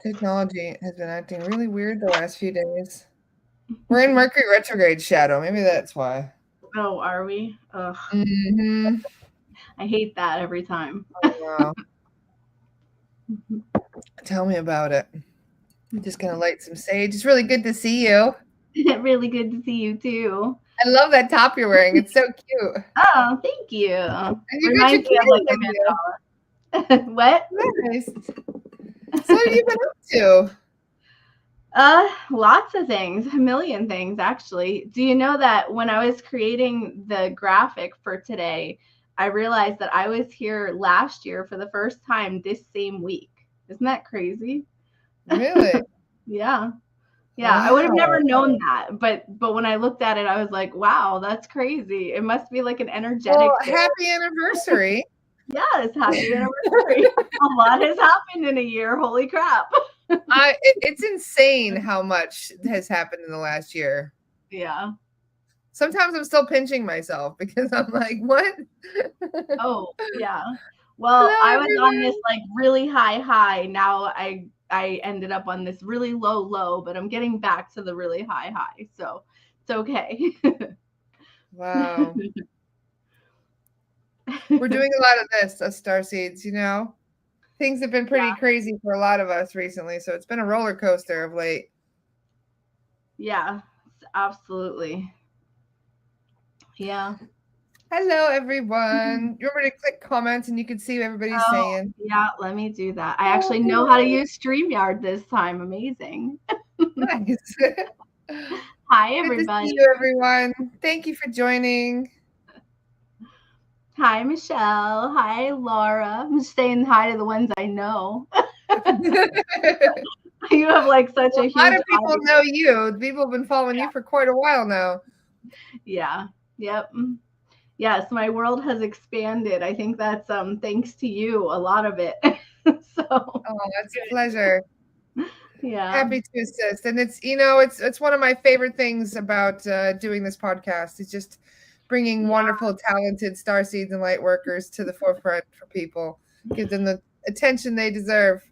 Technology has been acting really weird the last few days. We're in Mercury retrograde shadow. Maybe that's why. Oh, are we? Ugh, Mm-hmm. I hate that every time. Wow. Tell me about it. Just gonna light some sage. It's really good to see you. Really good to see you too. I love that top you're wearing. It's so cute. Oh, thank you. And you got your Reminds me of like kitty a with you. Mandela. What? Nice. So what have you been up to? Lots of things, a million things actually. Do you know that when I was creating the graphic for today, I realized that I was here last year for the first time this same week. Isn't that crazy? Really? Yeah. Yeah, I would have Wow. never known that, but when I looked at it, I was like, "Wow, that's crazy." It must be like an Well, energetic thing. happy anniversary. Yes, happy anniversary. A lot has happened in a year. Holy crap. It's insane how much has happened in the last year. Yeah. Sometimes I'm still pinching myself because I'm like, what? Oh, yeah. Well, Hello, I was on this everyone. like really high. Now I ended up on this really low, but I'm getting back to the really high. So it's okay. Wow. We're doing a lot of this, us star seeds, you know? Things have been pretty crazy for a lot of us recently, so it's been a roller coaster of late. Yeah, absolutely. Yeah. Hello, everyone. You remember to click comments and you can see what everybody's Oh, saying. yeah, let me do that. I Oh, actually know how to hello. use StreamYard this time. Amazing. Nice. Hi, Good to see everybody. you, everyone. Thank you for joining. Hi, Michelle. Hi, Laura. I'm just saying hi to the ones I know. You have like such a A lot huge of people audience. know you. People have been following you for quite a while now. Yeah. Yep. Yes, my world has expanded. I think that's thanks to you, a lot of it. So, Oh, it's a pleasure. yeah. Happy to assist. And it's one of my favorite things about doing this podcast. It's just bringing Yeah. wonderful, talented star seeds and light workers to the forefront for people. Give them the attention they deserve.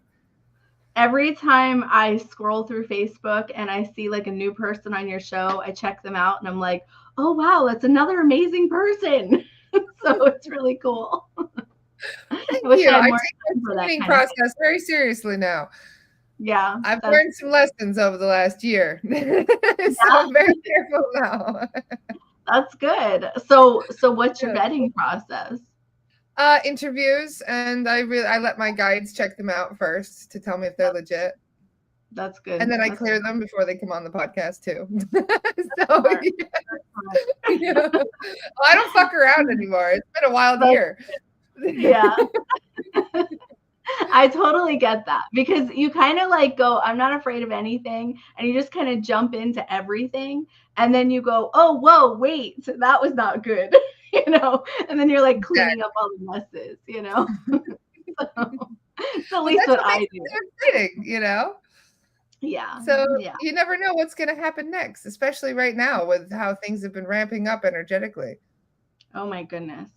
Every time I scroll through Facebook and I see like a new person on your show, I check them out and I'm like, "Oh wow, that's another amazing person." So it's really cool. I Thank wish you. I had I more take my time for that training kind of thing. process very seriously now. Yeah, I've that's learned some lessons over the last year. So yeah, I'm very careful now. that's good. So what's your vetting process? Interviews, and I let my guides check them out first to tell me if they're legit. That's And good. then I That's clear them before they come on the podcast too. So smart. yeah. Well, I don't fuck around anymore. It's been a wild That's, year. yeah. I totally get that because you kind of like go, I'm not afraid of anything. And you just kind of jump into everything. And then you go, oh, whoa, wait, that was not good, And then you're like Exactly. cleaning up all the messes. It's at But least that's what what I makes it do. so exciting. Yeah. So Yeah. you never know what's going to happen next, especially right now with how things have been ramping up energetically. Oh my goodness.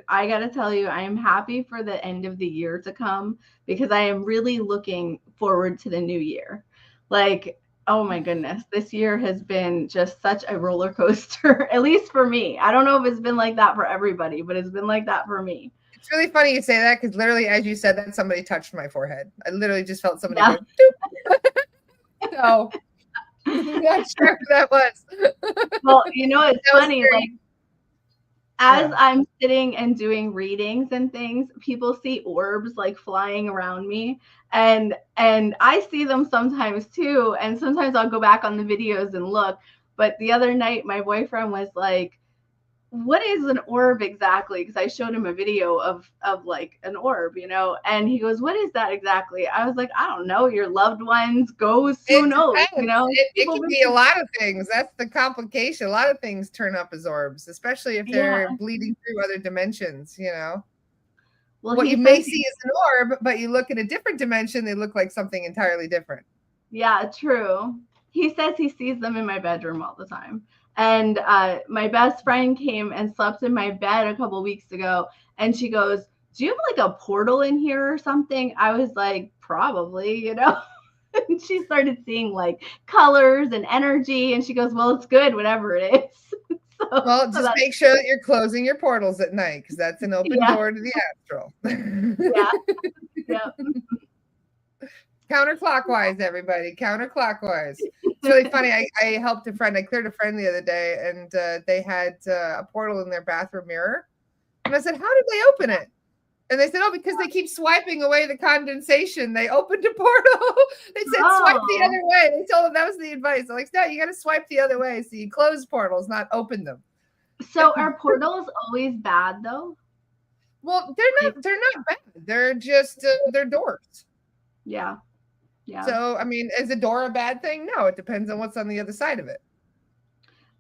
I got to tell you, I am happy for the end of the year to come because I am really looking forward to the new year. Like, oh my goodness, this year has been just such a roller coaster, at least for me. I don't know if it's been like that for everybody, but it's been like that for me. It's really funny you say that because literally, as you said that, somebody touched my forehead. I literally just felt somebody Yeah. go, doop. So not sure who that was. Well, it's That was funny. Like, very, as yeah. I'm sitting and doing readings and things, people see orbs like flying around me and I see them sometimes too, and sometimes I'll go back on the videos and look. But the other night my boyfriend was like, "What is an orb exactly?" Because I showed him a video of like an orb, and he goes, "What is that exactly?" I was like, "I don't know, your loved ones, ghosts, who It knows?" depends. It People can been be a lot of things. That's the complication. A lot of things turn up as orbs, especially if yeah. they're bleeding through other dimensions. Well, What he you says may see as an orb, but you look in a different dimension, they look like something entirely different. yeah, true. He says he sees them in my bedroom all the time. And my best friend came and slept in my bed a couple weeks ago, and she goes, "Do you have like a portal in here or something?" I was like, "Probably." And she started seeing like colors and energy, and she goes, "Well, it's good, whatever it is." Well, just make sure that you're closing your portals at night, because that's an open door to the astral. Yeah. Counterclockwise, everybody. Counterclockwise. It's really funny. I helped a friend. I cleared a friend the other day, and they had a portal in their bathroom mirror. And I said, "How did they open it?" And they said, "Oh, because they keep swiping away the condensation. They opened a portal." They said, "Swipe the other way." They told them that was the advice. I'm like, "No, you got to swipe the other way. So you close portals, not open them." So are portals always bad though? Well, they're not bad. They're just they're doors. Yeah. Yeah. So, I mean, is a door a bad thing? No, it depends on what's on the other side of it.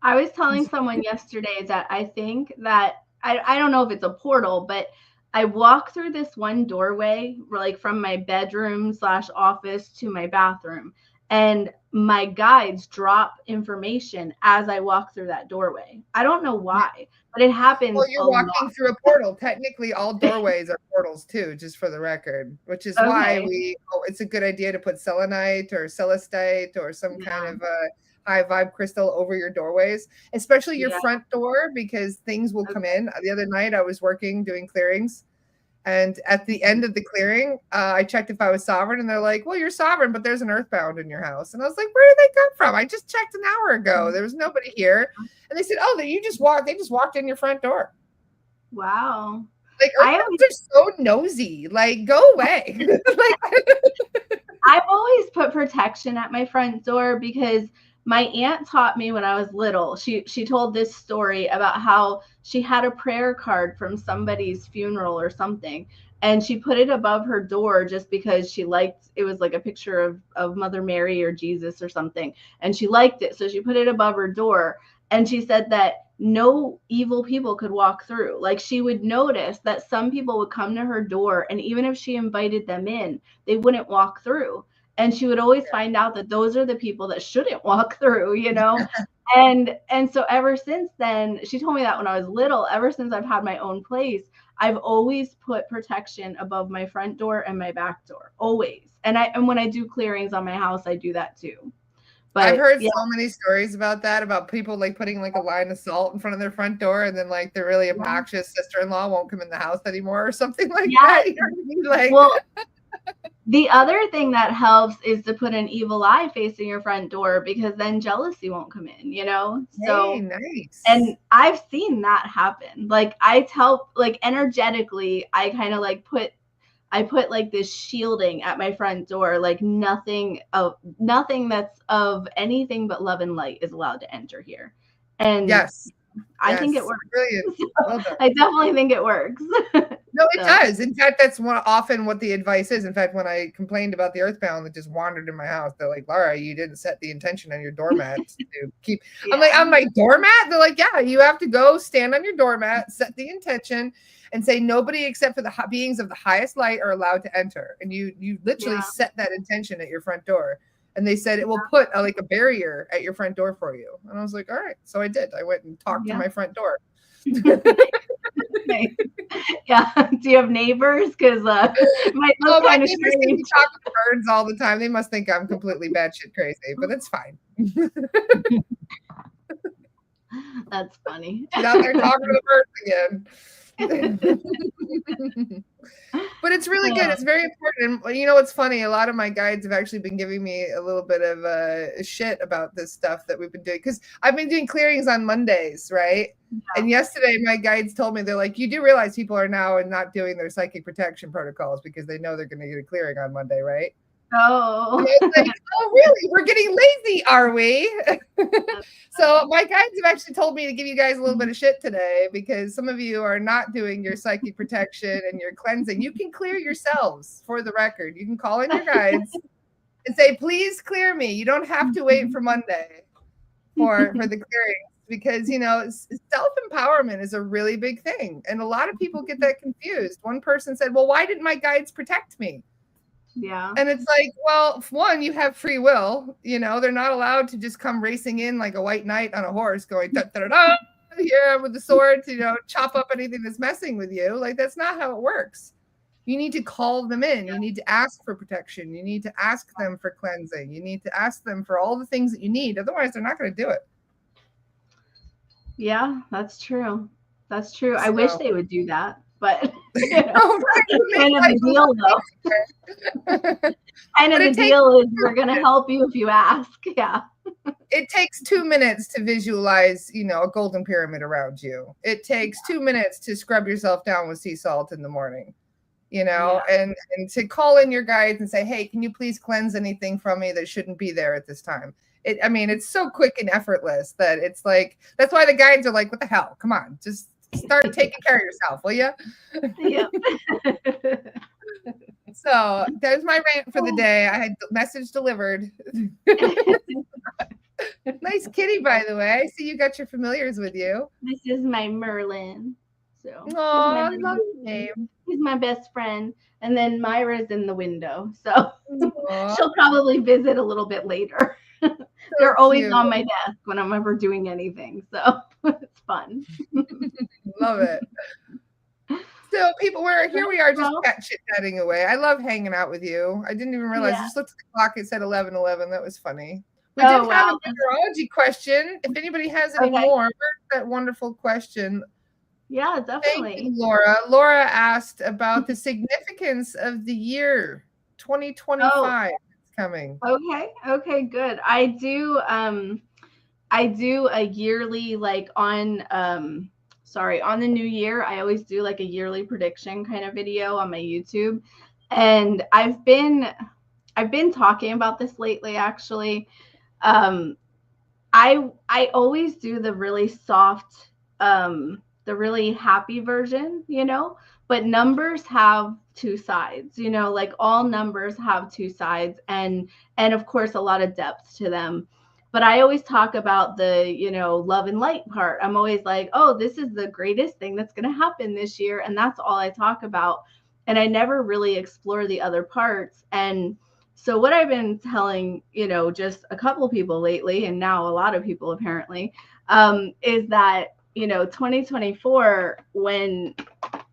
I was telling someone yesterday that I think that I don't know if it's a portal, but I walk through this one doorway, like from my bedroom / office to my bathroom, and my guides drop information as I walk through that doorway. I don't know why, but it happens. Well, you're walking through a portal. Technically, all doorways are portals too, just for the record, which is why it's a good idea to put selenite or celestite or some kind of high vibe crystal over your doorways, especially your front door, because things will come in. The other night I was working doing clearings, and at the end of the clearing, I checked if I was sovereign, and they're like, "Well, you're sovereign, but there's an earthbound in your house." And I was like, "Where did they come from? I just checked an hour ago. There was nobody here." And they said, "Oh, they just walked in your front door." Wow. Like, earthbounds are so nosy. Like, go away. I've always put protection at my front door because my aunt taught me when I was little. She told this story about how she had a prayer card from somebody's funeral or something, and she put it above her door just because she liked it. Was like a picture of Mother Mary or Jesus or something, and she liked it, so she put it above her door. And she said that no evil people could walk through. Like, she would notice that some people would come to her door, and even if she invited them in, they wouldn't walk through. And she would always find out that those are the people that shouldn't walk through, you know? And so ever since then, she told me that when I was little, ever since I've had my own place, I've always put protection above my front door and my back door, always. And when I do clearings on my house, I do that too. But I've heard so many stories about that, about people like putting like a line of salt in front of their front door, and then like their really obnoxious sister-in-law won't come in the house anymore or something like that. You know what I mean? Like, well, the other thing that helps is to put an evil eye facing your front door, because then jealousy won't come in, you know? So nice. And I've seen that happen. Like, I tell, like, energetically, I kind of like put like this shielding at my front door, like nothing that's of anything but love and light is allowed to enter here. And I think it works. Brilliant. Well done. I definitely think it works. No, it does. In fact, that's often what the advice is. In fact, when I complained about the earthbound that just wandered in my house, they're like, "Laura, you didn't set the intention on your doormat to keep." I'm like, "On my doormat?" They're like, "Yeah, you have to go stand on your doormat, set the intention, and say nobody except for the beings of the highest light are allowed to enter." And you literally set that intention at your front door. And they said it will put like a barrier at your front door for you. And I was like, all right. So I did. I went and talked to my front door. Yeah. Do you have neighbors? Because my neighbors think we talk to birds all the time. They must think I'm completely batshit crazy, but it's fine. That's funny. Get out there talking to the birds again. But it's really good. It's very important. And you know what's funny? A lot of my guides have actually been giving me a little bit of shit about this stuff that we've been doing, because I've been doing clearings on Mondays, right? Yeah. And yesterday my guides told me, they're like, "You do realize people are now not doing their psychic protection protocols because they know they're going to get a clearing on Monday, right?" Oh. And I was like, "Oh, really? We're getting lazy, are we?" So my guides have actually told me to give you guys a little bit of shit today, because some of you are not doing your psychic protection and your cleansing. You can clear yourselves, for the record. You can call in your guides and say, "Please clear me." You don't have to wait for Monday for the clearing, because, you know, self-empowerment is a really big thing. And a lot of people get that confused. One person said, "Well, why didn't my guides protect me?" Yeah. And it's like, well, one, you have free will. You know, they're not allowed to just come racing in like a white knight on a horse going da, da, da, da, here with the sword to, you know, chop up anything that's messing with you. Like, that's not how it works. You need to call them in. You need to ask for protection. You need to ask them for cleansing. You need to ask them for all the things that you need. Otherwise, they're not going to do it. Yeah, that's true. That's true. I wish they would do that, but kind of the deal, though. Kind of the deal is we're going to help you if you ask. Yeah. It takes 2 minutes to visualize, a golden pyramid around you. It takes 2 minutes to scrub yourself down with sea salt in the morning, and to call in your guides and say, hey, can you please cleanse anything from me that shouldn't be there at this time? It's so quick and effortless that it's like, that's why the guides are like, what the hell? Come on, just start taking care of yourself, will you? Yep. So there's my rant for the day. I had the message delivered. Nice kitty, by the way. I see you got your familiars with you. This is my Merlin. So I love the name. He's my best friend. And then Myra's in the window. So she'll probably visit a little bit later. They're always on my desk when I'm ever doing anything. So it's fun. Love it. So people, we are just chit-chatting away. I love hanging out with you. I didn't even realize. I just looked at the clock. It said 11:11. That was funny. We did have a numerology question. If anybody has any more, that wonderful question. Yeah, definitely. Thank you, Laura. Laura asked about the significance of the year 2025 coming. Okay, good. I do a yearly, like on the new year, I always do like a yearly prediction kind of video on my YouTube. And I've been talking about this lately, actually. I always do the really soft, the really happy version, but numbers have two sides, like all numbers have two sides, and of course a lot of depth to them. But I always talk about the, love and light part. I'm always like, oh, this is the greatest thing that's going to happen this year. And that's all I talk about. And I never really explore the other parts. And so what I've been telling, just a couple of people lately, and now a lot of people apparently, is that, 2024,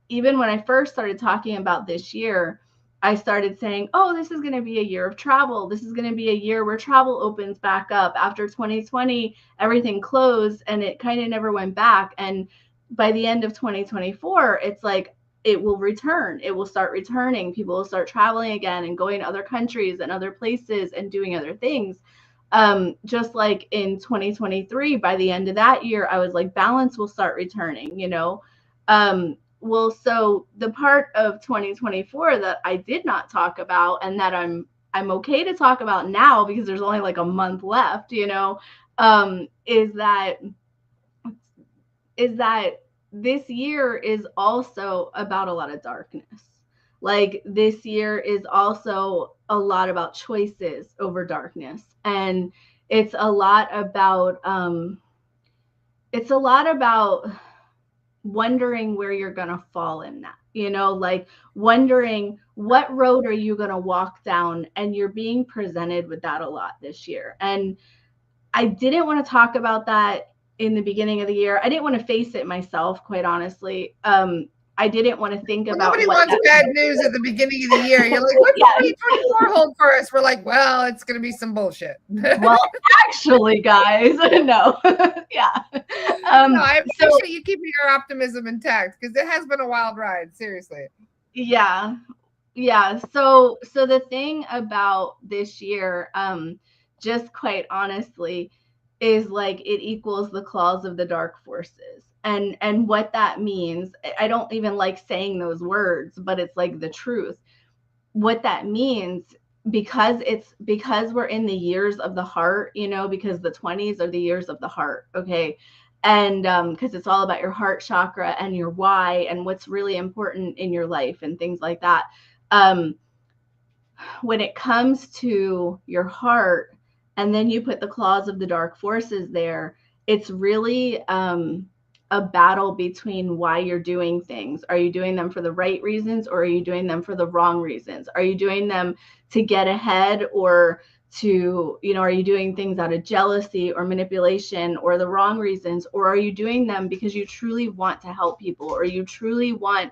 even when I first started talking about this year, I started saying, oh, this is going to be a year of travel. This is going to be a year where travel opens back up. After 2020, everything closed and it kind of never went back. And by the end of 2024, it's like it will return. It will start returning. People will start traveling again and going to other countries and other places and doing other things. Just like in 2023, by the end of that year, I was like, balance will start returning, Well, so the part of 2024 that I did not talk about, and that I'm okay to talk about now because there's only like a month left, is that this year is also about a lot of darkness. Like this year is also a lot about choices over darkness, and it's a lot about wondering where you're going to fall in that, like wondering what road are you going to walk down, and you're being presented with that a lot this year. And I didn't want to talk about that in the beginning of the year. I didn't want to face it myself, quite honestly. I didn't want to think about nobody wants bad news at the beginning of the year. You're like, what's 2024 hold for us? We're like, well, it's going to be some bullshit. Well, actually, guys, no. Yeah. No, I appreciate you keeping your optimism intact because it has been a wild ride, seriously. Yeah. So the thing about this year, just quite honestly, is like it equals the claws of the dark forces. And what that means, I don't even like saying those words, but it's like the truth. What that means, because we're in the years of the heart, because the 20s are the years of the heart, okay? And because it's all about your heart chakra and your why and what's really important in your life and things like that. When it comes to your heart, and then you put the claws of the dark forces there, it's really a battle between why you're doing things. Are you doing them for the right reasons, or are you doing them for the wrong reasons? Are you doing them to get ahead, or to, are you doing things out of jealousy or manipulation or the wrong reasons? Or are you doing them because you truly want to help people, or you truly want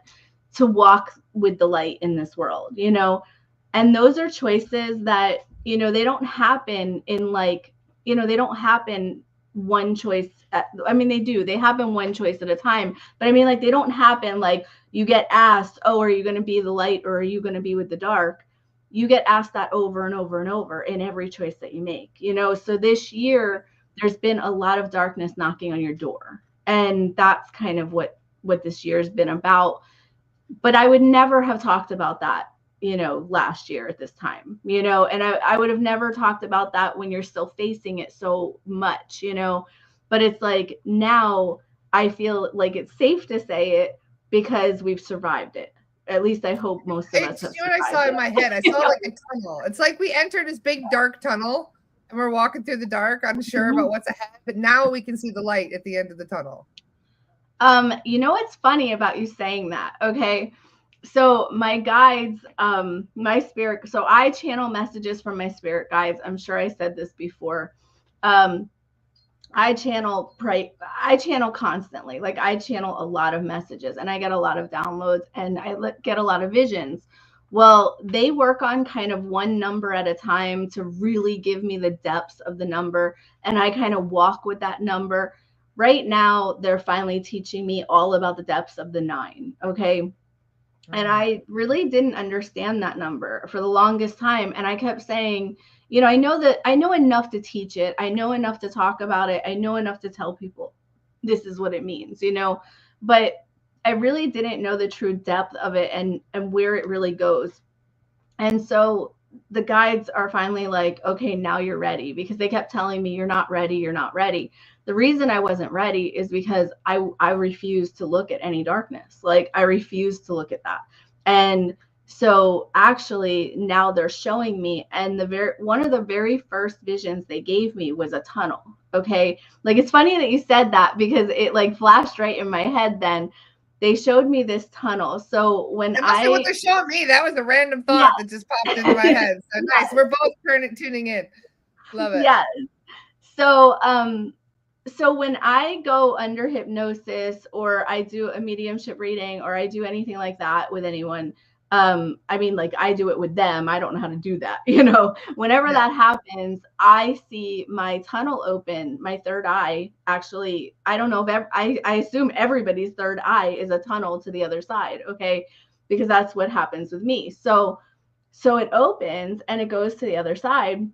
to walk with the light in this world, you know? And those are choices that, you know, they don't happen in like, you know, they don't happen one choice I mean, they do, they happen one choice at a time, but I mean, like, they don't happen like you get asked, oh, are you going to be the light or are you going to be with the dark? You get asked that over and over and over in every choice that you make, you know? So this year there's been a lot of darkness knocking on your door, and that's kind of what this year's been about. But I would never have talked about that, you know, last year at this time, you know, and I would have never talked about that when you're still facing it so much, you know. But it's like now I feel like it's safe to say it because we've survived it. At least I hope most of us have You know what I saw in my head? I saw like a tunnel. It's like we entered this big dark tunnel and we're walking through the dark, unsure about what's ahead, but now we can see the light at the end of the tunnel. You know what's funny about you saying that? Okay. So my guides, my spirit, so I channel messages from my spirit guides. I'm sure I said this before. I channel constantly. Like, I channel a lot of messages and I get a lot of downloads and I get a lot of visions. Well, they work on kind of one number at a time to really give me the depths of the number. And I kind of walk with that number. Right now, they're finally teaching me all about the depths of the 9. Okay. And I really didn't understand that number for the longest time. And I kept saying, you know, I know enough to teach it. I know enough to talk about it. I know enough to tell people this is what it means, you know, but I really didn't know the true depth of it and where it really goes. And so the guides are finally like, okay, now you're ready, because they kept telling me, you're not ready. You're not ready. The reason I wasn't ready is because I refused to look at any darkness. Like, I refused to look at that. And so actually now they're showing me, and one of the very first visions they gave me was a tunnel. Okay. Like, it's funny that you said that because it like flashed right in my head then. They showed me this tunnel. So when what they're showing me, that was a random thought that just popped into my head. So nice. We're both tuning in. Love it. Yes. So, so when I go under hypnosis or I do a mediumship reading or I do anything like that with anyone, I mean, like, I do it with them. I don't know how to do that. You know, whenever that happens, I see my tunnel open, my third eye. Actually, I don't know if I assume everybody's third eye is a tunnel to the other side. Okay. Because that's what happens with me. So it opens and it goes to the other side.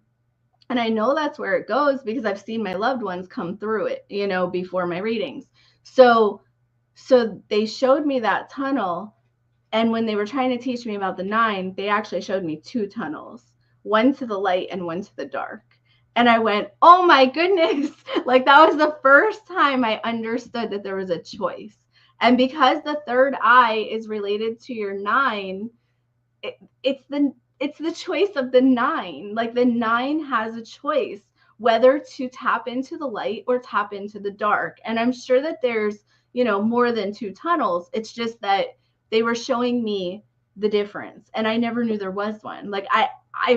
And I know that's where it goes because I've seen my loved ones come through it, you know, before my readings. So they showed me that tunnel. And when they were trying to teach me about the 9, they actually showed me 2 tunnels, one to the light and one to the dark. And I went, oh my goodness. Like, that was the first time I understood that there was a choice. And because the third eye is related to your 9, it's the choice of the 9. Like, the 9 has a choice whether to tap into the light or tap into the dark. And I'm sure that there's, you know, more than 2 tunnels. It's just that they were showing me the difference. And I never knew there was one. Like, I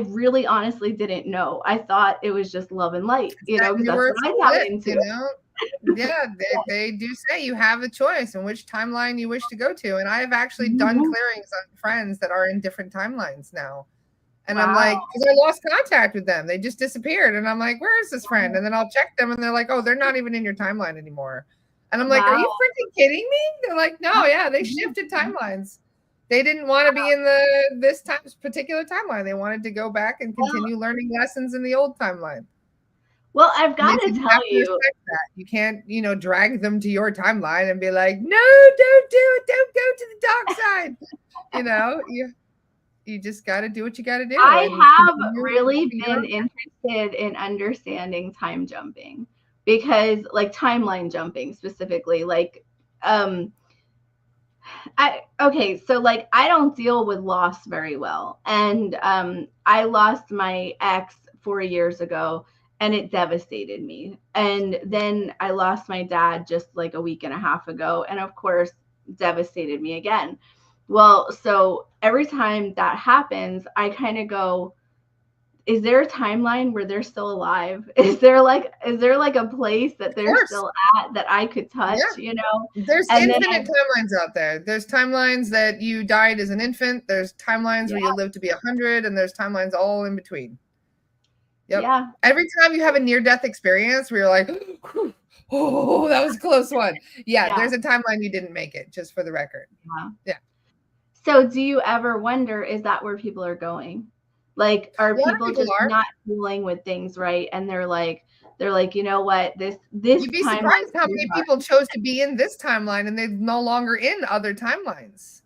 really honestly didn't know. I thought it was just love and light, you know, because that's what I got into. You know? Yeah, they do say you have a choice in which timeline you wish to go to. And I've actually done clearings on friends that are in different timelines now. And I'm like, because I lost contact with them. They just disappeared. And I'm like, where is this friend? And then I'll check them and they're like, oh, they're not even in your timeline anymore. And I'm like, are you freaking kidding me? They're like, no, yeah, they shifted timelines. They didn't want to be in this particular timeline. They wanted to go back and continue learning lessons in the old timeline. Well, I've got to tell you, that. You can't, you know, drag them to your timeline and be like, no, don't do it. Don't go to the dark side. You know, you just got to do what you got to do. I have really been interested in understanding time jumping, because, like, timeline jumping specifically, like, so like, I don't deal with loss very well. And I lost my ex 4 years ago and it devastated me. And then I lost my dad just like a week and a half ago, and of course devastated me again. Well, so every time that happens, I kind of go, is there a timeline where they're still alive? Is there like a place that they're still at that I could touch, you know? There's And infinite timelines out there. There's timelines that you died as an infant. There's timelines where you live to be 100, and there's timelines all in between. Yep. Yeah. Every time you have a near-death experience where you're like, oh, that was a close one. Yeah, there's a timeline you didn't make it, just for the record. Yeah. So do you ever wonder, is that where people are going? Like, are people just not dealing with things right? And they're like, you know what, this You'd be surprised how many people chose to be in this timeline and they're no longer in other timelines.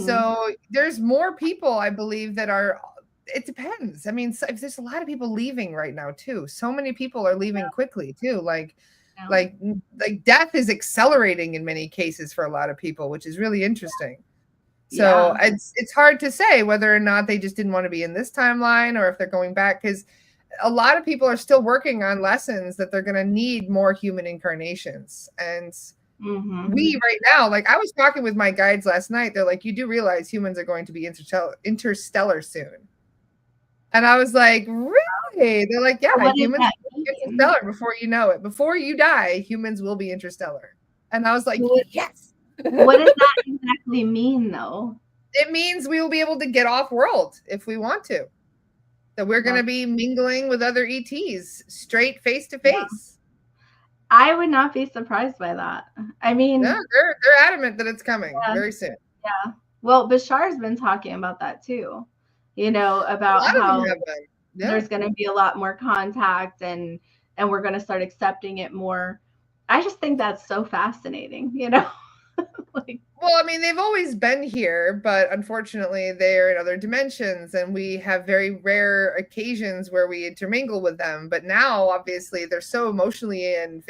So there's more people, I believe, that are, it depends. I mean, there's a lot of people leaving right now too. So many people are leaving quickly too. Like death is accelerating in many cases for a lot of people, which is really interesting. So it's hard to say whether or not they just didn't want to be in this timeline or if they're going back, because a lot of people are still working on lessons that they're going to need more human incarnations. And we right now, like I was talking with my guides last night, they're like, you do realize humans are going to be interstellar soon. And I was like, really? They're like, yeah, humans will be interstellar before you know it. Before you die, humans will be interstellar. And I was like, yes. What does that exactly mean, though? It means we will be able to get off world if we want to. That we're going to be mingling with other ETs straight face to face. I would not be surprised by that. I mean, yeah, they're adamant that it's coming very soon. Yeah. Well, Bashar's been talking about that too. You know, about how there's going to be a lot more contact and we're going to start accepting it more. I just think that's so fascinating, you know. Well, I mean, they've always been here, but unfortunately they're in other dimensions and we have very rare occasions where we intermingle with them. But now, obviously, they're so emotionally and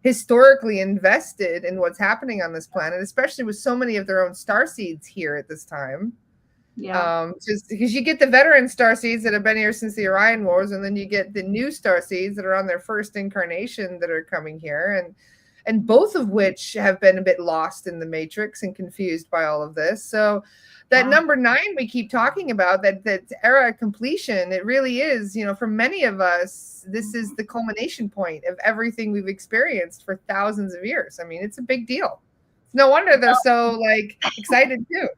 historically invested in what's happening on this planet, especially with so many of their own starseeds here at this time. Yeah. Just because you get the veteran starseeds that have been here since the Orion Wars, and then you get the new starseeds that are on their first incarnation that are coming here, and both of which have been a bit lost in the matrix and confused by all of this. So that number 9 we keep talking about, that era of completion, it really is, you know, for many of us, this is the culmination point of everything we've experienced for thousands of years. I mean, it's a big deal. It's no wonder they're so like excited too.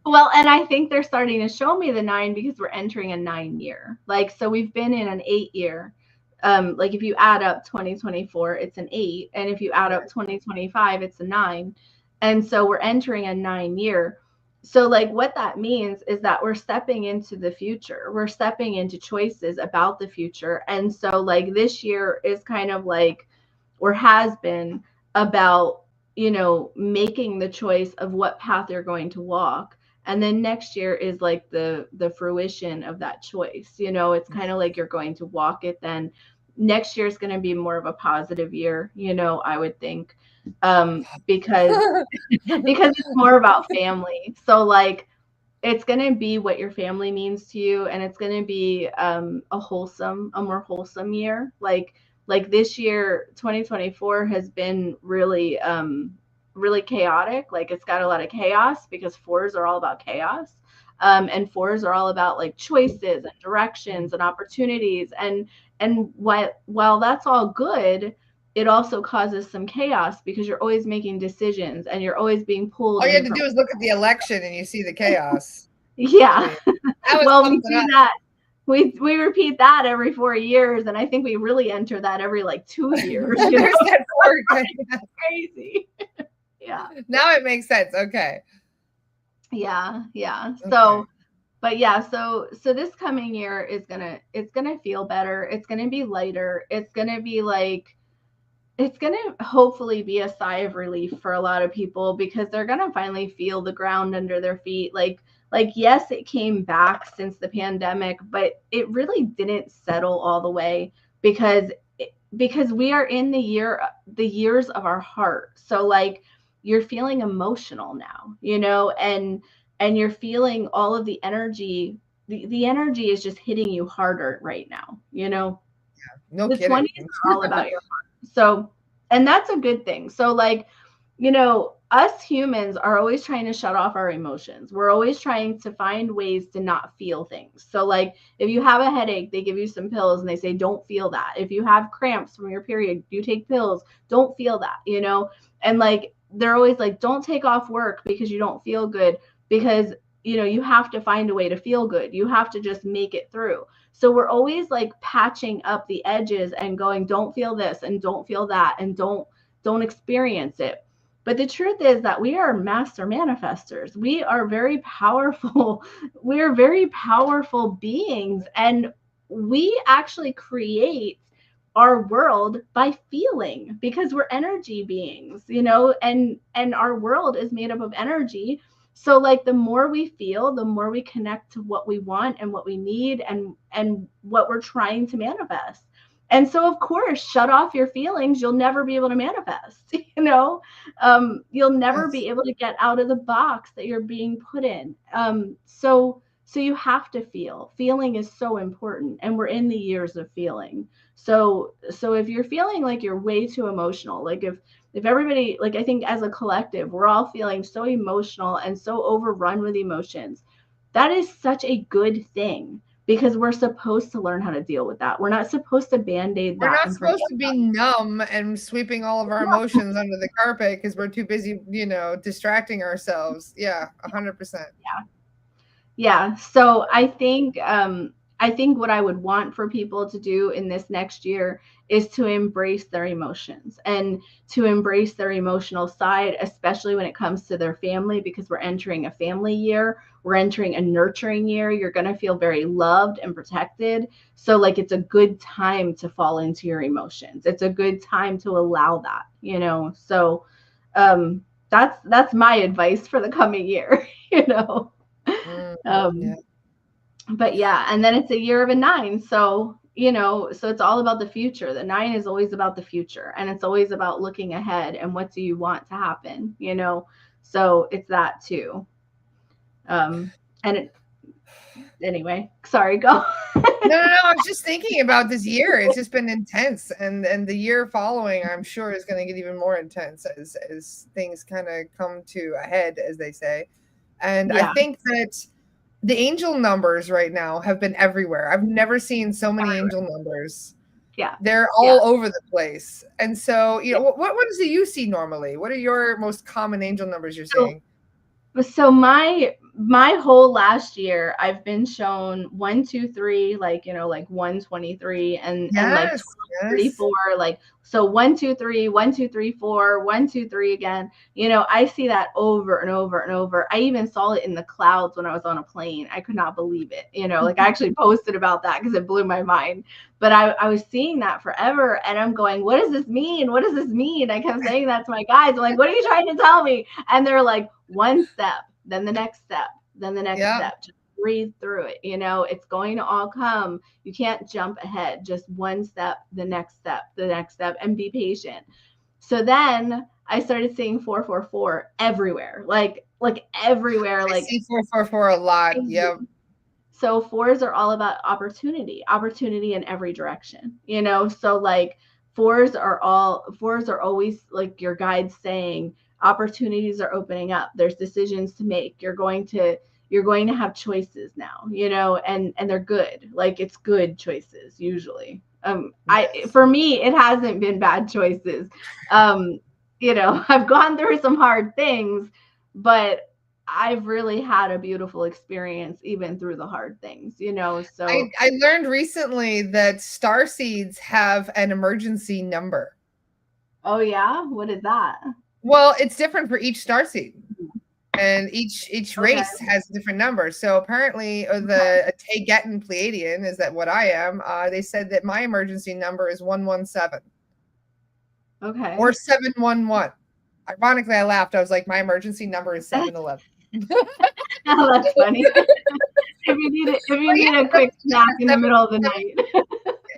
Well, and I think they're starting to show me the 9 because we're entering a 9 year. Like, so we've been in an 8 year. Like if you add up 2024, it's an 8. And if you add up 2025, it's a 9. And so we're entering a 9 year. So like what that means is that we're stepping into the future. We're stepping into choices about the future. And so like this year is kind of like, or has been about, you know, making the choice of what path you're going to walk. And then next year is like the fruition of that choice. You know, it's kind of like you're going to walk it. Then next year is going to be more of a positive year, you know, I would think, because it's more about family. So like, it's going to be what your family means to you. And it's going to be a more wholesome year. Like this year, 2024 has been really, really chaotic. Like it's got a lot of chaos because 4s are all about chaos. And 4s are all about like choices and directions and opportunities. And while that's all good, it also causes some chaos because you're always making decisions and you're always being pulled. All you have to do is look at the election and you see the chaos. Yeah. Well, we see that. We repeat that every 4 years, and I think we really enter that every like 2 years. You know? That's crazy. Yeah. Now it makes sense. Okay. Yeah. So, but yeah, so this coming year is it's gonna feel better. It's gonna be lighter. It's gonna be like, it's gonna hopefully be a sigh of relief for a lot of people because they're gonna finally feel the ground under their feet. Like yes, it came back since the pandemic, but it really didn't settle all the way because we are in the years of our heart. So like you're feeling emotional now, you know, and you're feeling all of the energy. The energy is just hitting you harder right now, you know. Yeah, no the kidding. 20s are all about your heart. So, and that's a good thing. So like, you know, us humans are always trying to shut off our emotions. We're always trying to find ways to not feel things. So like if you have a headache, they give you some pills and they say, don't feel that. If you have cramps from your period, you take pills, don't feel that, you know? And like, they're always like, don't take off work because you don't feel good, because, you know, you have to find a way to feel good. You have to just make it through. So we're always like patching up the edges and going, don't feel this and don't feel that and don't experience it. But the truth is that we are master manifestors. We are very powerful. We are very powerful beings. And we actually create our world by feeling, because we're energy beings, you know, and our world is made up of energy. So like the more we feel, the more we connect to what we want and what we need and what we're trying to manifest. And so, of course, shut off your feelings. You'll never be able to manifest, you know, you'll never Yes. be able to get out of the box that you're being put in. So you have to feel. Feeling is so important. And we're in the years of feeling. So if you're feeling like you're way too emotional, like if everybody, like I think as a collective, we're all feeling so emotional and so overrun with emotions, that is such a good thing, because we're supposed to learn how to deal with that. We're not supposed to band-aid We're that not and forget supposed to be about numb and sweeping all of our it. emotions under the carpet because we're too busy, you know, distracting ourselves. Yeah, 100%. Yeah. So I think what I would want for people to do in this next year is to embrace their emotions and to embrace their emotional side, especially when it comes to their family, because we're entering a family year. We're entering a nurturing year. You're going to feel very loved and protected. So like it's a good time to fall into your emotions. It's a good time to allow that, you know. So that's my advice for the coming year, you know. Mm, yeah. Um, but yeah, and then it's a year of a nine. So, you know, so it's all about the future. The nine is always about the future, and it's always about looking ahead and what do you want to happen, you know? So it's that too. And it, anyway, sorry, go. No, no, no. I was just thinking about this year. It's just been intense, and the year following, I'm sure, is going to get even more intense as things kind of come to a head, as they say. And I Yeah, think that the angel numbers right now have been everywhere. I've never seen so many angel numbers. yeah, They're yeah. all over the place. And so, you know, what do you see normally? What are your most common angel numbers you're So seeing? so my whole last year I've been shown 123, like, you know, like 123 and like Yes, yes. 1234, like, so 123, 1234, 123 again. You know, I see that over and over and over. I even saw it in the clouds when I was on a plane. I could not believe it, you know, like I actually posted about that because it blew my mind. But I was seeing that forever, and I'm going, what does this mean? What does this mean? I kept saying that to my guys. I'm like, what are you trying to tell me? And they're like, one step, then the next step, then the next Yeah. step. Just breathe through it. You know, it's going to all come. You can't jump ahead. Just one step, the next step, the next step, and be patient. So then I started seeing 444 everywhere, like everywhere, I like see 444 a lot. crazy. Yep. So fours are all about opportunity, opportunity in every direction, you know? So like fours are always like your guides saying opportunities are opening up. There's decisions to make. You're going to have choices now, you know, and they're good. Like it's good choices usually. Yes. For me, it hasn't been bad choices. Um, you know, I've gone through some hard things, but I've really had a beautiful experience even through the hard things, you know. So, I learned recently that star seeds have an emergency number. oh yeah, what is that? Well, it's different for each star seed. And each Okay, race has a different number. So apparently, okay, the a Tegetan Pleiadian is that what I am. They said that my emergency number is 117 okay. or 711. Ironically, I laughed. I was like, my emergency number is 711. Oh, that's funny. If you But need a yeah, quick snack in the seven, middle of the seven, night.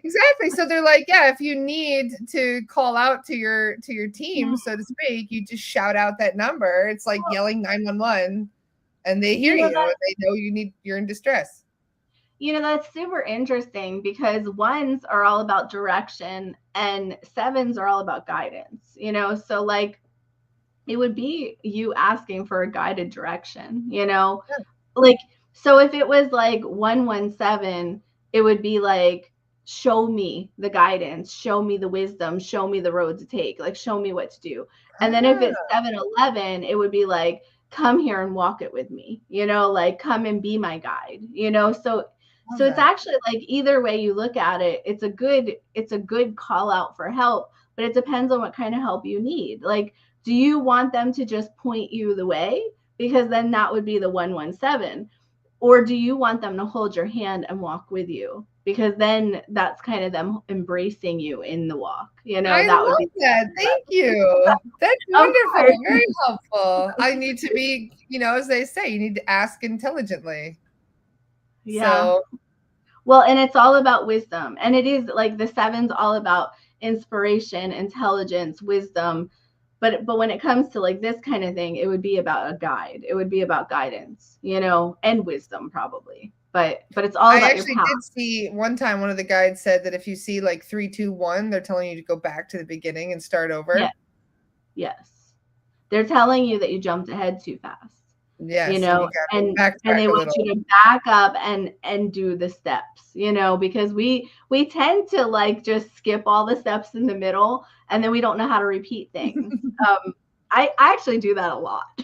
exactly. So they're like, yeah, if you need to call out to your team, Yeah. so to speak, you just shout out that number. It's like Well, yelling 911, and they hear you know you that and they know you're in distress. that's super interesting, because ones are all about direction and sevens are all about guidance, you know. So like it would be you asking for a guided direction, you know? Yeah. Like, so if it was like 117, it would be like, show me the guidance, show me the wisdom, show me the road to take, like, show me what to do. And then if it's 711, it would be like, come here and walk it with me, you know, like, come and be my guide, you know? So it's actually like either way you look at it, it's a good call out for help, but it depends on what kind of help you need. Like, do you want them to just point you the way? Because then that would be the 117. Or do you want them to hold your hand and walk with you? Because then that's kind of them embracing you in the walk. You know, I that would love be that. Thank you. That's of wonderful. course. Very helpful. I need to be, as they say, you need to ask intelligently. Yeah. So, well, and it's all about wisdom. And it is like the seven's all about inspiration, intelligence, wisdom. But when it comes to like this kind of thing, it would be about a guide. It would be about guidance, you know, and wisdom probably. But it's all about your path. I actually did see one time one of the guides said that if you see like 3, 2, 1, they're telling you to go back to the beginning and start over. Yeah. Yes. They're telling you that you jumped ahead too fast. Yes, you know, and they want you to back up and do the steps, you know, because we tend to like just skip all the steps in the middle and then we don't know how to repeat things. I actually do that a lot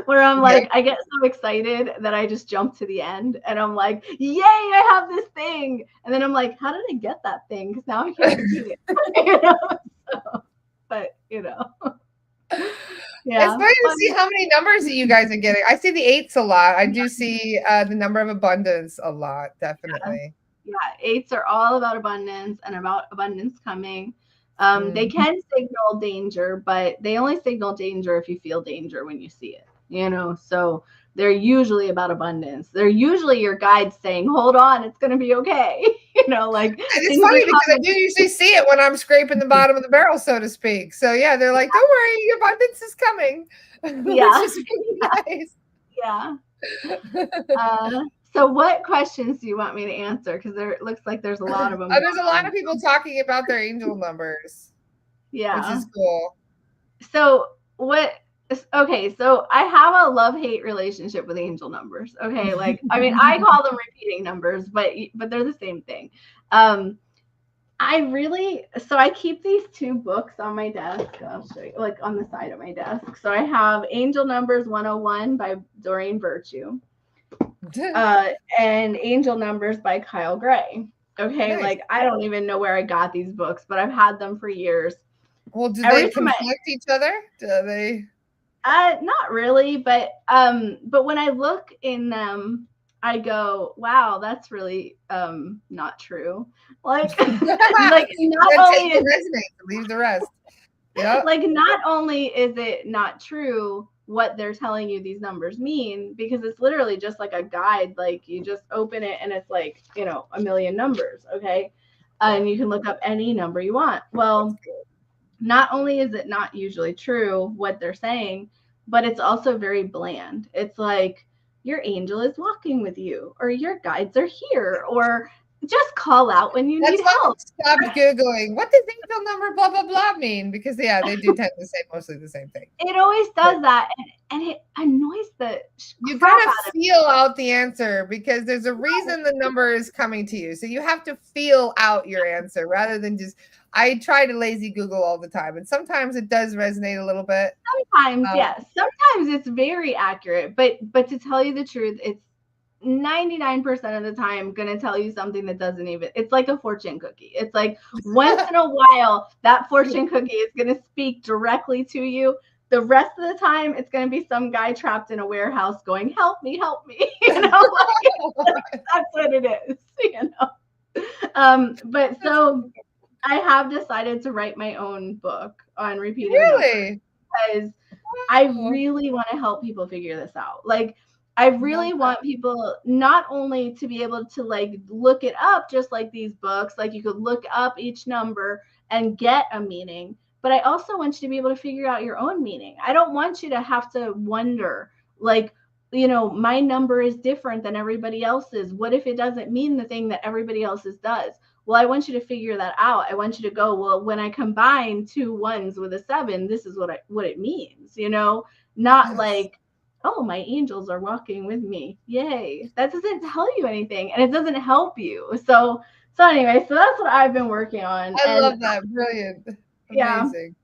where I'm like, I get so excited that I just jump to the end and I'm like, yay, I have this thing. And then I'm like, how did I get that thing? Because now I can't repeat it. You know? So, but, you know. Yeah. It's funny to see how many numbers that you guys are getting. I see the 8s a lot. I do see the number of abundance a lot, definitely. Yeah, 8s are all about abundance and about abundance coming. They can signal danger, but they only signal danger if you feel danger when you see it, you know? So they're usually about abundance. They're usually your guides saying, hold on, it's going to be okay. You know, like. And it's funny because I do usually see it when I'm scraping the bottom of the barrel, so to speak. So yeah, they're like, don't worry, your abundance is coming. Yeah. Which is really nice. Yeah. So what questions do you want me to answer? Because it looks like there's a lot of them. There's a lot of people talking about their angel numbers. Yeah. Which is cool. So so I have a love-hate relationship with angel numbers. Okay. Like, I mean, I call them repeating numbers, but they're the same thing. I keep these 2 books on my desk. I'll show you, like on the side of my desk. So I have Angel Numbers 101 by Doreen Virtue. And Angel Numbers by Kyle Gray. Okay, nice. Like I don't even know where I got these books, but I've had them for years. Well, do they conflict each other? Do they? Not really, but when I look in them, I go, wow, that's really not true. Like, like not only is resonate, leave the rest. Yeah. Like not only is it not true what they're telling you these numbers mean, because it's literally just like a guide. Like you just open it and it's like, you know, a million numbers. Okay. And you can look up any number you want. Well, not only is it not usually true what they're saying, but it's also very bland. It's like your angel is walking with you, or your guides are here, or just call out when you need help. Stop Googling, what does angel number blah, blah, blah mean? Because, yeah, they do tend to say mostly the same thing. It always does that. And it annoys the you got to feel out the answer, because there's a reason the number is coming to you. So you have to feel out your answer rather than just, I try to lazy Google all the time. And sometimes it does resonate a little bit. Sometimes, yes. Sometimes it's very accurate. But to tell you the truth, it's 99% of the time going to tell you something that doesn't even, it's like a fortune cookie. It's like once in a while, that fortune cookie is going to speak directly to you. The rest of the time, it's going to be some guy trapped in a warehouse going, help me, you know, like, that's what it is, you know. But so I have decided to write my own book on repeating numbers, because I really want to help people figure this out. Like, I really want people not only to be able to like look it up, just like these books, like you could look up each number and get a meaning, but I also want you to be able to figure out your own meaning. I don't want you to have to wonder, like, you know, my number is different than everybody else's. What if it doesn't mean the thing that everybody else's does? Well, I want you to figure that out. I want you to go, well, when I combine 2 1s with a 7, this is what it means, you know? Not Yes. like, oh, my angels are walking with me. Yay. That doesn't tell you anything, and it doesn't help you. So anyway, so that's what I've been working on. I And love that. Brilliant. yeah, Amazing.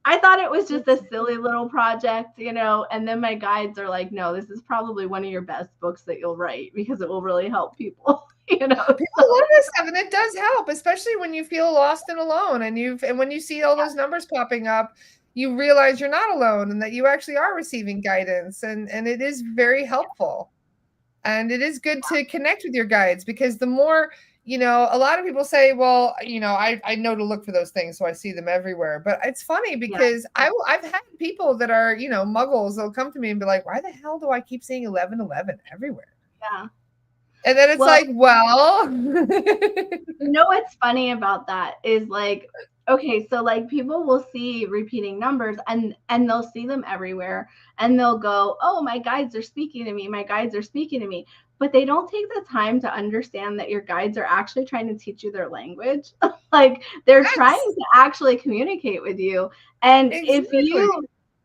I thought it was just a silly little project, you know, and then my guides are like, no, this is probably one of your best books that you'll write because it will really help people, you know. People love this stuff, and it does help, especially when you feel lost and alone, and when you see all those numbers popping up, you realize you're not alone and that you actually are receiving guidance, and it is very helpful. And it is good to connect with your guides, because the more, a lot of people say, well, I know to look for those things, so I see them everywhere. But it's funny Yeah. because I've had people that are, muggles, they'll come to me and be like, why the hell do I keep seeing 1111 everywhere? Yeah. And then it's Well, like, well, you know what's funny about that is like, okay, so like people will see repeating numbers and they'll see them everywhere and they'll go, oh, my guides are speaking to me, my guides are speaking to me, but they don't take the time to understand that your guides are actually trying to teach you their language. Like they're trying yes, to actually communicate with you. And exactly.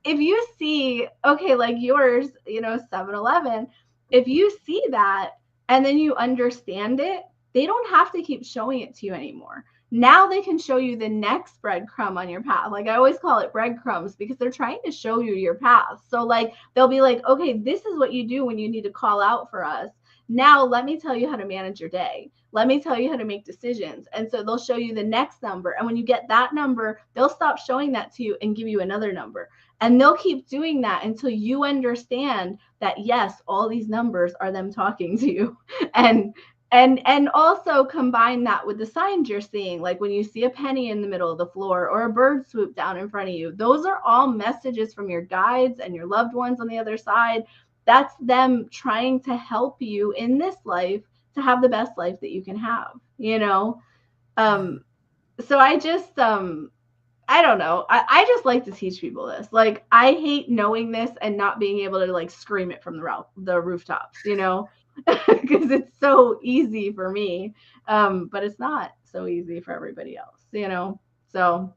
if you see, okay, like yours, 7-Eleven, if you see that and then you understand it, they don't have to keep showing it to you anymore. Now they can show you the next breadcrumb on your path. Like I always call it breadcrumbs because they're trying to show you your path. So like they'll be like, okay, this is what you do when you need to call out for us. Now let me tell you how to manage your day. Let me tell you how to make decisions. And so they'll show you the next number. And when you get that number, they'll stop showing that to you and give you another number. And they'll keep doing that until you understand that yes, all these numbers are them talking to you. And also combine that with the signs you're seeing, like when you see a penny in the middle of the floor or a bird swoop down in front of you. Those are all messages from your guides and your loved ones on the other side. That's them trying to help you in this life to have the best life that you can have, you know. So I don't know. I just like to teach people this. Like I hate knowing this and not being able to like scream it from the rooftops, you know, because it's so easy for me. But it's not so easy for everybody else, you know. So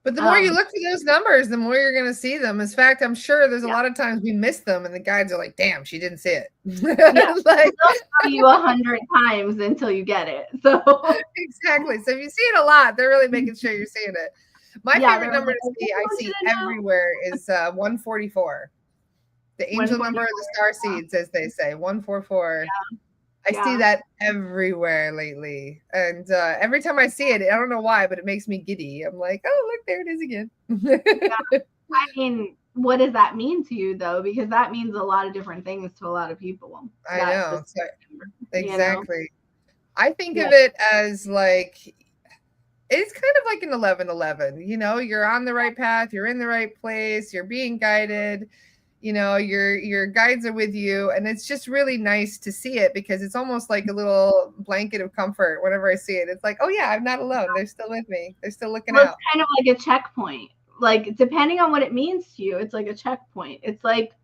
But the more you look for those numbers, the more you're going to see them. In fact, I'm sure there's a yeah. lot of times we miss them and the guides are like, damn, she didn't see it. Yeah. Like, they'll tell you 100 times until you get it. So exactly. So if you see it a lot, they're really making sure you're seeing it. My yeah, favorite they're number like, to see, I want you see to know. everywhere, is 144. The angel number of the star seeds, as they say, 144. I see that everywhere lately. And every time I see it, I don't know why, but it makes me giddy. I'm like, oh, look, there it is again. Yeah. I mean, what does that mean to you though? Because that means a lot of different things to a lot of people. I know. So, exactly. You know? I think of it as like, it's kind of like an 1111. You're on the right path, you're in the right place, you're being guided. Your guides are with you, and it's just really nice to see it because it's almost like a little blanket of comfort. Whenever I see it, it's like, oh yeah, I'm not alone. They're still with me. They're still looking out. It's kind of like a checkpoint. Like depending on what it means to you, it's like a checkpoint. It's like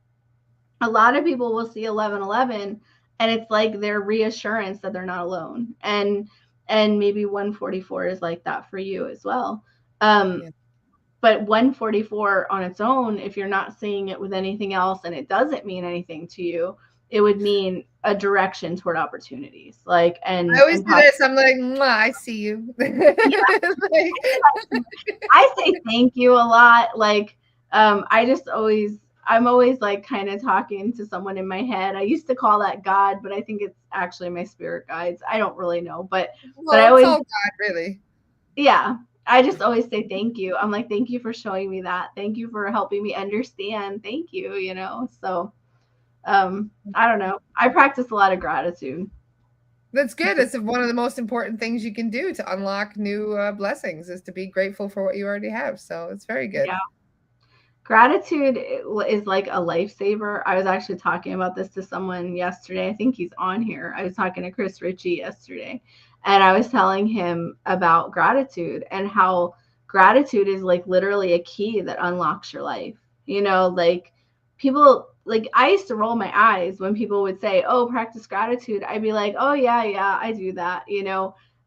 a lot of people will see 1111 and it's like their reassurance that they're not alone. And maybe 144 is like that for you as well. But 144 on its own, if you're not seeing it with anything else and it doesn't mean anything to you, it would mean a direction toward opportunities. Like, and I always do this. I'm like, I see you. Like, I say thank you a lot. Like, I'm always like kind of talking to someone in my head. I used to call that God, but I think it's actually my spirit guides. I don't really know, but I always, it's all God, really. Yeah. I just always say thank you. I'm like, thank you for showing me that. Thank you for helping me understand. Thank you, So I don't know. I practice a lot of gratitude. That's good. It's one of the most important things you can do to unlock new blessings, is to be grateful for what you already have. So it's very good. Yeah. Gratitude is like a lifesaver. I was actually talking about this to someone yesterday. I think he's on here. I was talking to Chris Ritchie yesterday, and I was telling him about gratitude and how gratitude is like literally a key that unlocks your life. Like people, like I used to roll my eyes when people would say, oh, practice gratitude. I'd be like, oh yeah, I do that,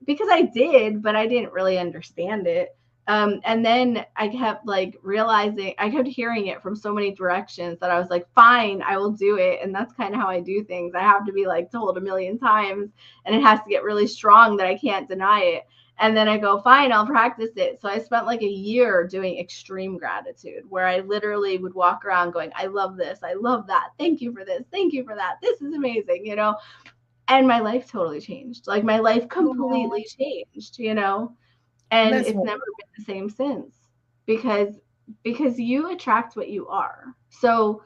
because I did, but I didn't really understand it. And then I kept like realizing, I kept hearing it from so many directions that I was like, fine, I will do it. And that's kind of how I do things. I have to be like told a million times, and it has to get really strong that I can't deny it. And then I go, fine, I'll practice it. So I spent like a year doing extreme gratitude, where I literally would walk around going, I love this. I love that. Thank you for this. Thank you for that. This is amazing, you know? And my life totally changed. Like my life completely changed, you know? And That's it's never been the same since, because you attract what you are. So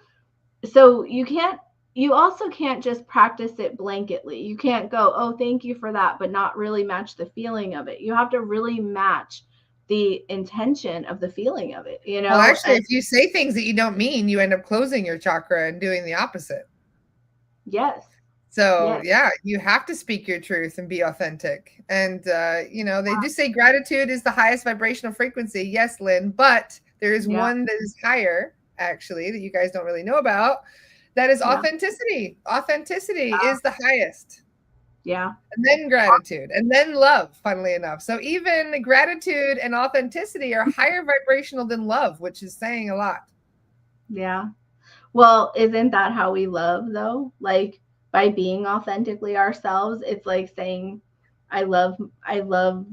you also can't just practice it blanketly. You can't go, oh, thank you for that, but not really match the feeling of it. You have to really match the intention of the feeling of it, you know? Well, actually, if you say things that you don't mean, you end up closing your chakra and doing the opposite. Yes. So Yes. yeah, you have to speak your truth and be authentic. And you know, they just say gratitude is the highest vibrational frequency. Yes, Lynn, but there is one that is higher, actually, that you guys don't really know about. That is authenticity. Authenticity is the highest. Yeah. And then gratitude, and then love, funnily enough. So even gratitude and authenticity are higher vibrational than love, which is saying a lot. Yeah. Well, isn't that how we love though? Like by being authentically ourselves, it's like saying, I love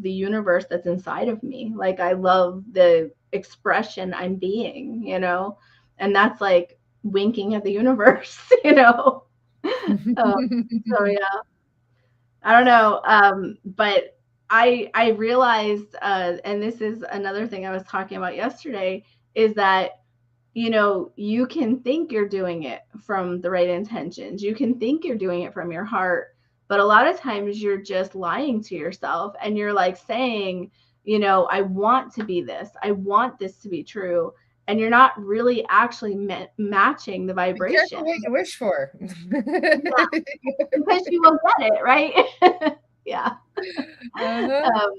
the universe that's inside of me. Like I love the expression I'm being, you know? And that's like winking at the universe, you know? So yeah, I don't know. But I realized, and this is another thing I was talking about yesterday, is that you know, you can think you're doing it from the right intentions. You can think you're doing it from your heart, but a lot of times you're just lying to yourself, and you're like saying, you know, I want to be this. I want this to be true. And you're not really actually matching the Be careful vibration. what you wish for. Yeah, because you will get it, right? Yeah. Um,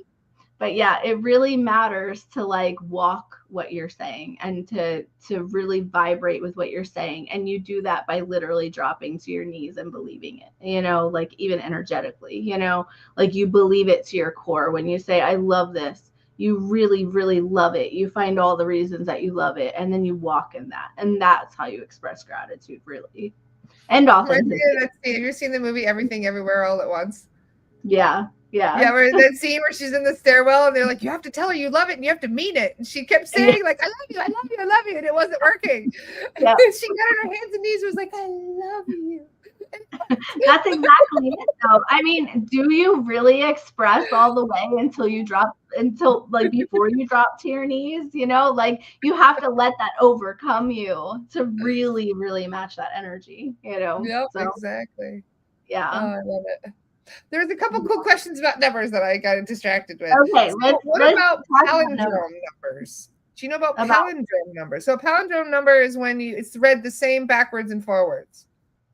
but yeah, it really matters to like walk what you're saying, and to really vibrate with what you're saying. And you do that by literally dropping to your knees and believing it, you know, like even energetically, you know, like you believe it to your core. When you say, I love this, you really, really love it. You find all the reasons that you love it, and then you walk in that. And that's how you express gratitude, really. And authenticity. Have you seen the movie Everything Everywhere All at Once? Yeah. Yeah. Yeah, where that scene where she's in the stairwell and they're like, you have to tell her you love it and you have to mean it. And she kept saying, like, I love you, I love you, I love you. And it wasn't working. Yeah. She got on her hands and knees and was like, I love you. That's exactly it, though. I mean, do you really express all the way until like before you drop to your knees? You know, like you have to let that overcome you to really, really match that energy, you know? Yep, So, exactly. yeah. Oh, I love it. There's a couple cool questions about numbers that I got distracted with. Okay, So what let's about talk palindrome numbers? Do you know about palindrome numbers? So a palindrome number is when it's read the same backwards and forwards.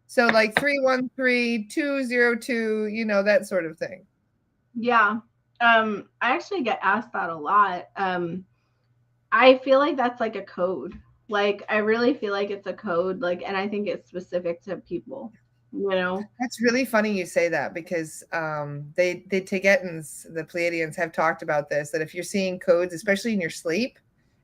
So like 313, 202, you know, that sort of thing. Yeah. I actually get asked that a lot. I feel like that's like a code. Like I really feel like it's a code, like, and I think it's specific to people, you know. That's really funny you say that, because the Tagetans, the Pleiadians, have talked about this, that if you're seeing codes, especially in your sleep,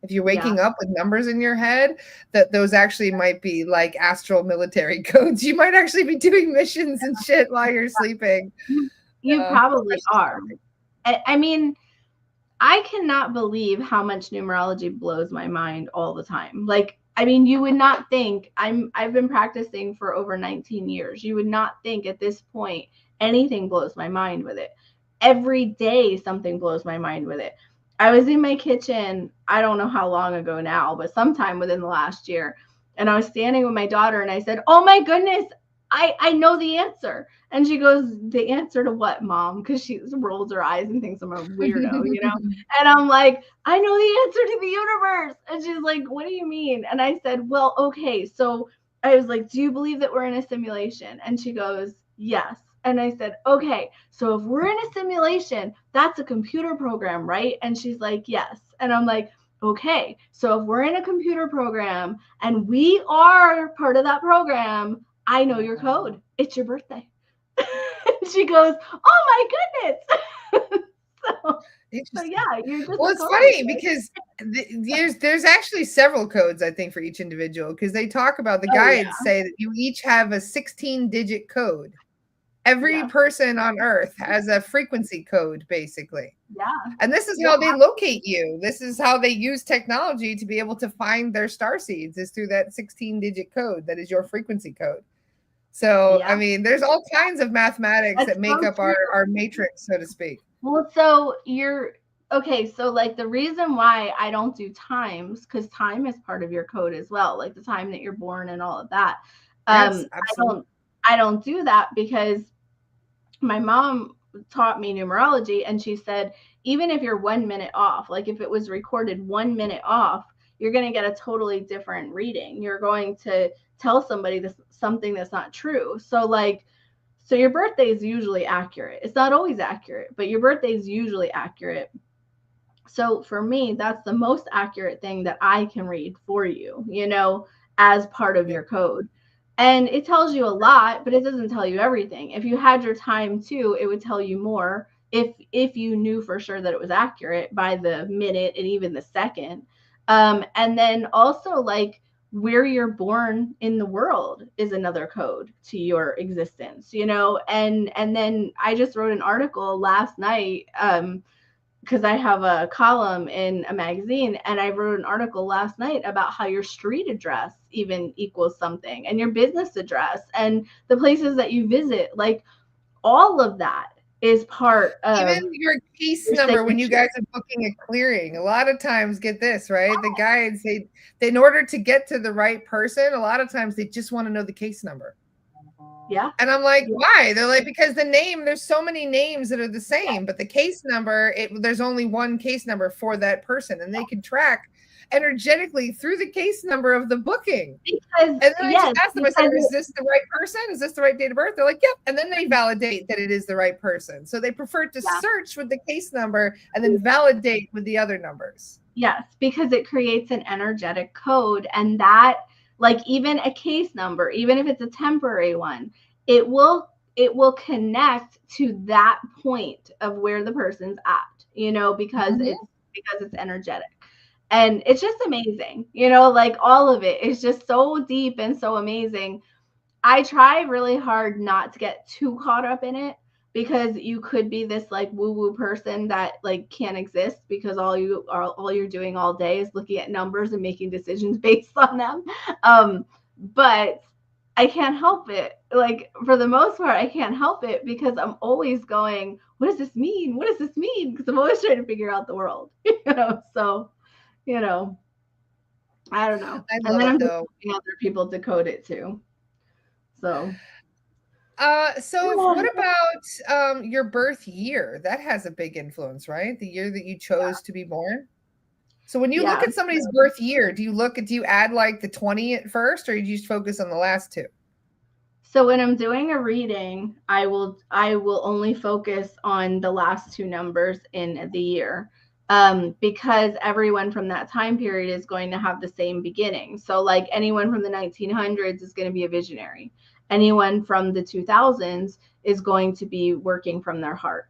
if you're waking up with numbers in your head, that those actually might be like astral military codes. You might actually be doing missions and shit while you're sleeping. You probably are. I mean, I cannot believe how much numerology blows my mind all the time. Like, I mean, you would not think I've been practicing for over 19 years. You would not think at this point anything blows my mind with it. Every day something blows my mind with it. I was in my kitchen, I don't know how long ago now, but sometime within the last year. And I was standing with my daughter and I said, oh my goodness, I know the answer. And she goes, the answer to what, Mom? Because she rolls her eyes and thinks I'm a weirdo, you know? And I'm like, I know the answer to the universe. And she's like, what do you mean? And I said, well, okay. So I was like, do you believe that we're in a simulation? And she goes, yes. And I said, okay, so if we're in a simulation, that's a computer program, right? And she's like, yes. And I'm like, okay, so if we're in a computer program and we are part of that program, I know your code. It's your birthday. She goes, oh my goodness. So yeah, you're just Well, a it's code funny reader. because there's actually several codes, I think, for each individual, because they talk about, the Oh guides yeah. say that you each have a 16-digit code. Every Yes. person on earth has a frequency code, basically. Yeah. And this is Yeah. how they locate you. This is how they use technology to be able to find their star seeds, is through that 16-digit code that is your frequency code. So, Yeah. I mean, there's all kinds of mathematics That's that make so up true. our matrix, so to speak. Well, so you're okay. So, like, the reason why I don't do times, because time is part of your code as well, like the time that you're born and all of that. Yes, I absolutely. don't do that because my mom taught me numerology, and she said, even if you're 1 minute off, like if it was recorded 1 minute off, you're going to get a totally different reading. You're going to tell somebody this something that's not true. So, like, so your birthday is usually accurate. It's not always accurate, but your birthday is usually accurate. So for me, that's the most accurate thing that I can read for you, as part of Yeah. your code. And it tells you a lot, but it doesn't tell you everything. If you had your time too, it would tell you more if you knew for sure that it was accurate by the minute and even the second. And then also, like, where you're born in the world is another code to your existence, and then I just wrote an article last night, because I have a column in a magazine, and I wrote an article last night about how your street address even equals something, and your business address, and the places that you visit. Like, all of that is part Even of your case your number when you signature. guys are booking a clearing, a lot of times, get this, right? The guides, in order to get to the right person, a lot of times they just want to know the case number. Yeah. And I'm like, Yeah. why? They're like, because the name, there's so many names that are the same, but the case number, there's only one case number for that person, and they can track energetically through the case number of the booking. Because, And then I just yes, asked them, I said, because is this the right person? Is this the right date of birth? They're like, yep. And then they validate that it is the right person. So they prefer to yeah. search with the case number and then validate with the other numbers. Yes, because it creates an energetic code, and that, like, even a case number, even if it's a temporary one, it will connect to that point of where the person's at, because it's energetic. And it's just amazing, like, all of it is just so deep and so amazing. I try really hard not to get too caught up in it, because you could be this, like, woo-woo person that, like, can't exist, because all you're doing all day is looking at numbers and making decisions based on them. But I can't help it. Like, for the most part, I can't help it, because I'm always going, what does this mean? What does this mean? Because I'm always trying to figure out the world. So, I don't know. I And love then it I'm just though. helping other people decode it too. So So what about your birth year? That has a big influence, right? The year that you chose to be born. So when you look yeah. at somebody's birth year, do you add like the 20 at first, or do you just focus on the last two? So when I'm doing a reading, I will only focus on the last two numbers in the year, because everyone from that time period is going to have the same beginning. So, like, anyone from the 1900s is going to be a visionary. Anyone from the 2000s is going to be working from their heart,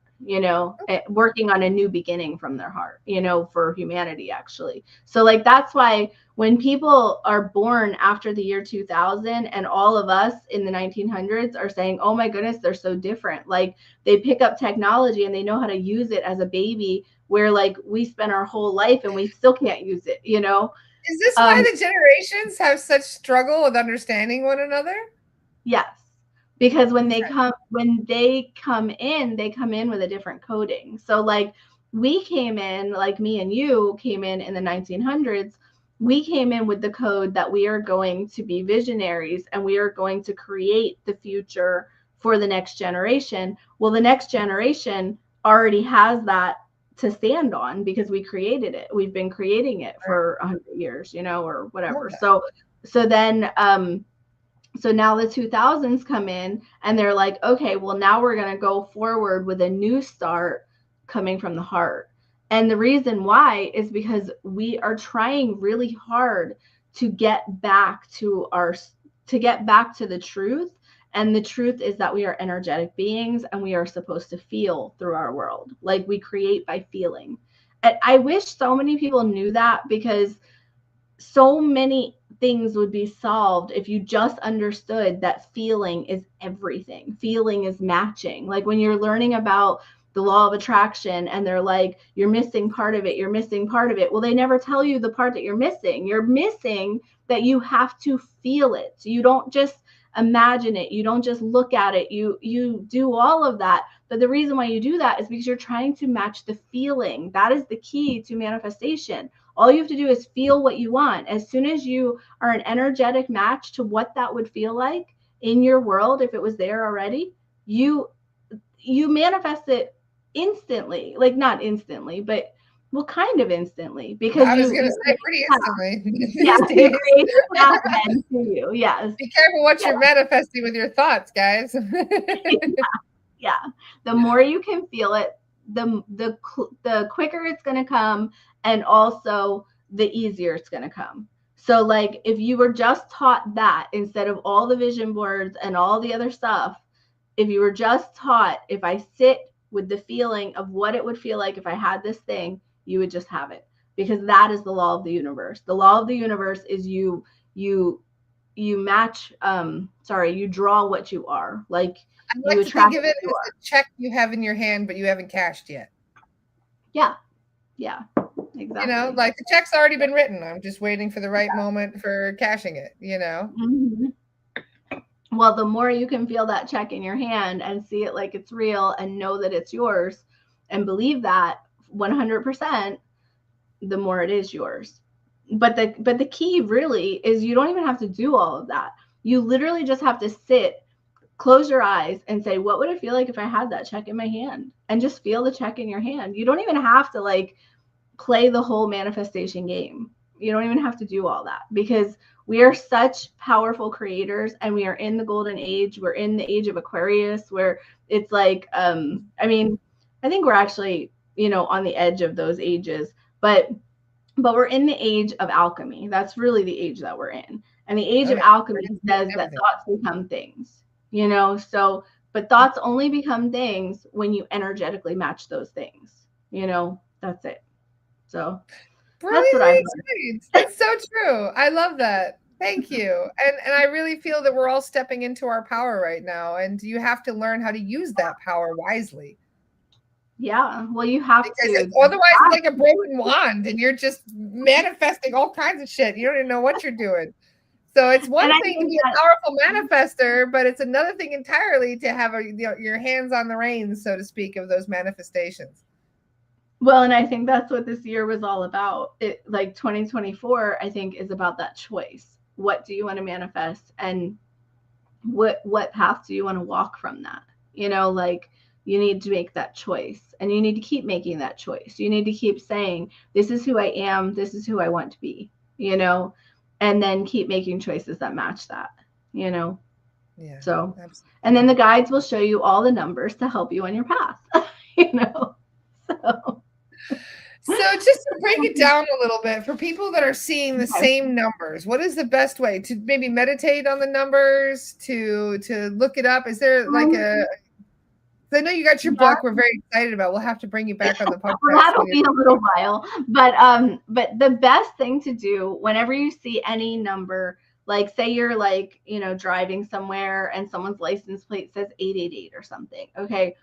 working on a new beginning from their heart, for humanity, actually. So, like, that's why when people are born after the year 2000, and all of us in the 1900s are saying, oh my goodness, they're so different. Like, they pick up technology and they know how to use it as a baby, where, like, we spend our whole life and we still can't use it. Is this why the generations have such struggle with understanding one another? Yes, because when they Okay. come in, they come in with a different coding. So, like, we came in, like, me and you came in the 1900s. We came in with the code that we are going to be visionaries, and we are going to create the future for the next generation. Well, the next generation already has that to stand on, because we created it. We've been creating it for 100 years, or whatever. So then so now the 2000s come in, and they're like, okay, well, now we're going to go forward with a new start coming from the heart. And the reason why is because we are trying really hard to get back to the truth, And the truth is that we are energetic beings and we are supposed to feel through our world. Like we create by feeling. And I wish so many people knew that, because so many things would be solved if you just understood that feeling is everything. Feeling is matching. Like when you're learning about the law of attraction and they're like, you're missing part of it, you're missing part of it. Well, they never tell you the part that you're missing. You're missing that you have to feel it. You don't just imagine it. You don't just look at it. You do all of that. But the reason why you do that is because you're trying to match the feeling. That is the key to manifestation. All you have to do is feel what you want. As soon as you are an energetic match to what that would feel like in your world, if it was there already, you manifest it instantly. Like not instantly, but well, kind of instantly, because I was going to say pretty instantly. Yeah, you create the path then to you. Yes. Be careful what you're manifesting with your thoughts, guys. Yeah. The more you can feel it, the quicker it's going to come, and also the easier it's going to come. So like if you were just taught that instead of all the vision boards and all the other stuff, if you were just taught, if I sit with the feeling of what it would feel like if I had this thing, you would just have it, because that is the law of the universe. The law of the universe is you match, you draw what you are. Like I like to think of it as a check you have in your hand, but you haven't cashed yet. Yeah. Yeah. Exactly. You know, like the check's already been written. I'm just waiting for the right moment for cashing it, you know? Mm-hmm. Well, the more you can feel that check in your hand and see it like it's real and know that it's yours and believe that 100%, the more it is yours. But the key really is you don't even have to do all of that. You literally just have to sit, close your eyes and say, what would it feel like if I had that check in my hand? And just feel the check in your hand. You don't even have to like play the whole manifestation game. You don't even have to do all that, because we are such powerful creators and we are in the golden age. We're in the age of Aquarius, where it's like, I mean, I think we're actually, on the edge of those ages, but we're in the age of alchemy. That's really the age that we're in. And the age of alchemy says that thoughts become things, so, but thoughts only become things when you energetically match those things, that's it. So that's what I learned. That's so true. I love that. Thank you. And I really feel that we're all stepping into our power right now, and you have to learn how to use that power wisely. Yeah, well, you have to. Otherwise, it's like a broken wand, and you're just manifesting all kinds of shit. You don't even know what you're doing. So it's one thing to be a powerful manifester, but it's another thing entirely to have your hands on the reins, so to speak, of those manifestations. Well, and I think that's what this year was all about. It, like 2024, I think, is about that choice. What do you want to manifest, and what path do you want to walk from that? Like you need to make that choice, and you need to keep making that choice. You need to keep saying, this is who I am, this is who I want to be, and then keep making choices that match that, Yeah. So, absolutely. And then the guides will show you all the numbers to help you on your path, So just to break it down a little bit, for people that are seeing the same numbers, what is the best way to maybe meditate on the numbers, to look it up? Is there like I know you got your book we're very excited about. We'll have to bring you back on the podcast. Well, that'll be a little while. But the best thing to do whenever you see any number, like say you're like, driving somewhere and someone's license plate says 888 or something. Okay.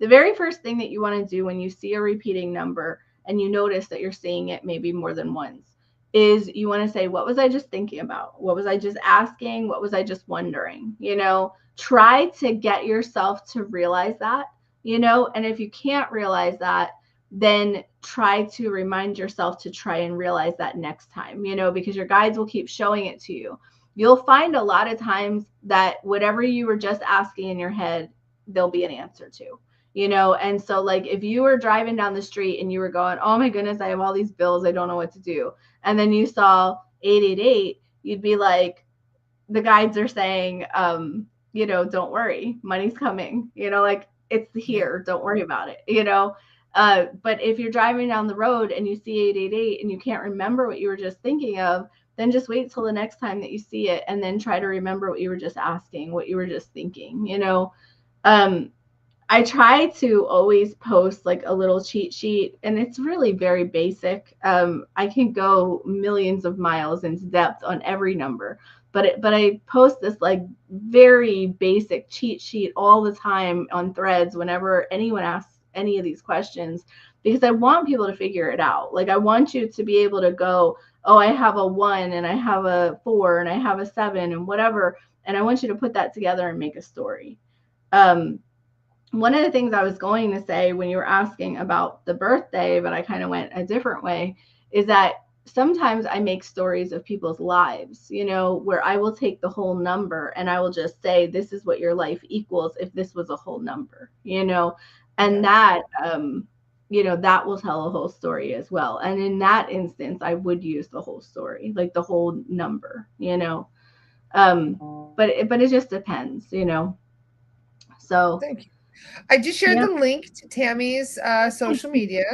The very first thing that you want to do when you see a repeating number and you notice that you're seeing it maybe more than once is you want to say, what was I just thinking about? What was I just asking? What was I just wondering? Try to get yourself to realize that, and if you can't realize that, then try to remind yourself to try and realize that next time, because your guides will keep showing it to you. You'll find a lot of times that whatever you were just asking in your head, there'll be an answer to. And so like if you were driving down the street and you were going, oh my goodness, I have all these bills, I don't know what to do, and then you saw 888, you'd be like, the guides are saying, don't worry, money's coming, like it's here, don't worry about it, but if you're driving down the road and you see 888 and you can't remember what you were just thinking of, then just wait till the next time that you see it and then try to remember what you were just asking, what you were just thinking, you know. I try to always post like a little cheat sheet, and it's really very basic. I can go millions of miles into depth on every number, but I post this like very basic cheat sheet all the time on threads whenever anyone asks any of these questions, because I want people to figure it out. Like I want you to be able to go, oh, I have a 1 and I have a 4 and I have a 7 and whatever, and I want you to put that together and make a story. One of the things I was going to say when you were asking about the birthday, but I kind of went a different way, is that sometimes I make stories of people's lives, you know, where I will take the whole number and I will just say, this is what your life equals if this was a whole number, you know, and that, you know, that will tell a whole story as well. And in that instance, I would use the whole story, like the whole number, you know, but it just depends, you know. So thank you. I just shared the link to Tami's social media.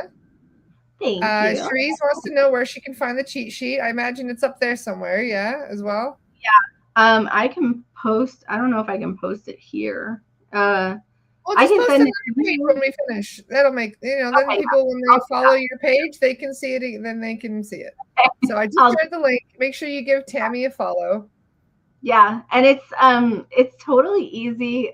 Thank you. Cherise wants to know where she can find the cheat sheet. I imagine it's up there somewhere, yeah, as well. Yeah. I can post. I don't know if I can post it here. Well, just post it on your page when we finish. That'll make, you know, then people, when they follow your page, they can see it, then they can see it. So I just shared the link. Make sure you give Tami a follow. Yeah, and it's totally easy.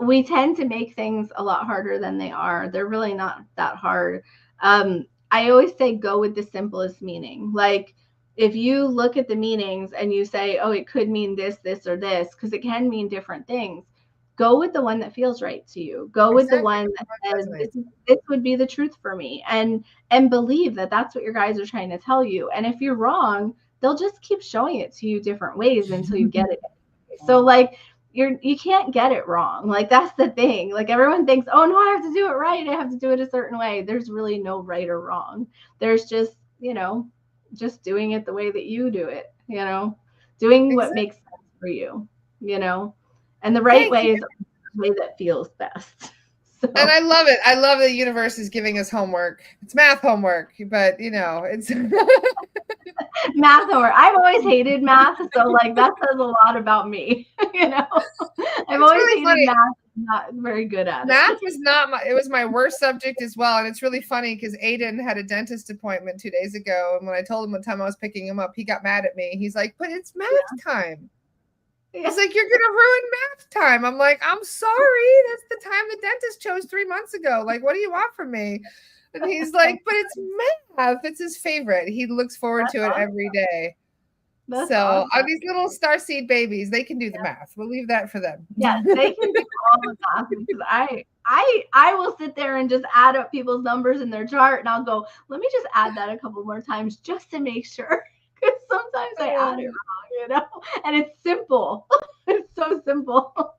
We tend to make things a lot harder than they are. They're really not that hard. I always say go with the simplest meaning. Like if you look at the meanings and you say, oh, it could mean this, this, or this, because it can mean different things. Go with the one that feels right to you. Go with the one that says this would be the truth for me, and believe that that's what your guys are trying to tell you. And if you're wrong, they'll just keep showing it to you different ways until you get it. So like you can't get it wrong. Like that's the thing. Like everyone thinks, oh no, I have to do it right. I have to do it a certain way. There's really no right or wrong. There's just, you know, just doing it the way that you do it, you know, doing what makes sense for you, you know, and the right way is the way that feels best. So. And I love it. I love the universe is giving us homework. It's math homework, but you know, it's math homework. I've always hated math, so like that says a lot about me. You know, I've always really hated funny. Math. I'm not very good at math. Was not my. It was my worst subject as well, and it's really funny because Aiden had a dentist appointment 2 days ago, and when I told him what time I was picking him up, he got mad at me. He's like, "But it's math time." He's like, you're gonna ruin math time. I'm like, I'm sorry. That's the time the dentist chose 3 months ago. Like, what do you want from me? And he's like, but it's math. It's his favorite. He looks forward to it every day. That's so awesome. These little starseed babies, they can do the math. We'll leave that for them. Yeah, they can do all the math because I will sit there and just add up people's numbers in their chart, and I'll go, let me just add that a couple more times just to make sure. Because sometimes I add it wrong, you know, and it's simple. It's so simple.